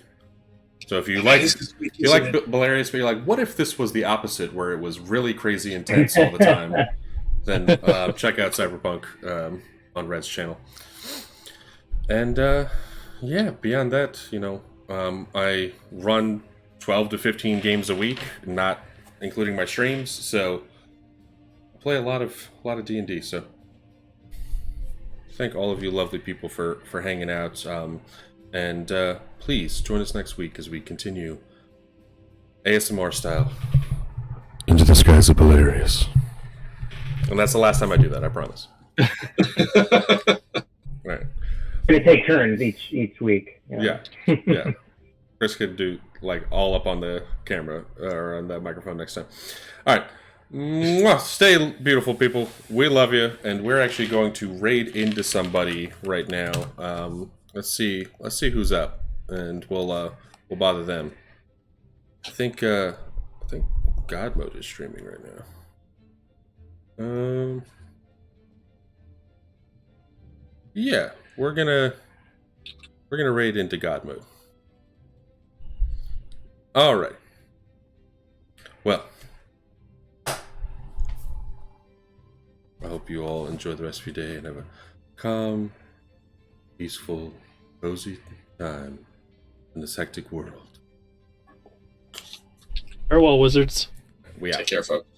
So if you like Bolarius, but you're like, what if this was the opposite, where it was really crazy intense all the time? Then check out Cyberpunk on Red's channel. And beyond that, I run 12 to 15 games a week, not including my streams, so I play a lot of D&D, so thank all of you lovely people for hanging out. And please join us next week as we continue ASMR style into the skies of Bolarius. And that's the last time I do that, I promise. Right. We're gonna take turns each week. Yeah. Chris could do like all up on the camera or on the microphone next time. All right. Mwah. Stay beautiful, people. We love you, and we're actually going to raid into somebody right now. Let's see who's up, and we'll bother them. I think God Mode is streaming right now. Yeah, we're gonna raid into God Mode. All right. Well, I hope you all enjoy the rest of your day and have a calm, peaceful, cozy time in this hectic world. Farewell, wizards. We out. Take care, folks.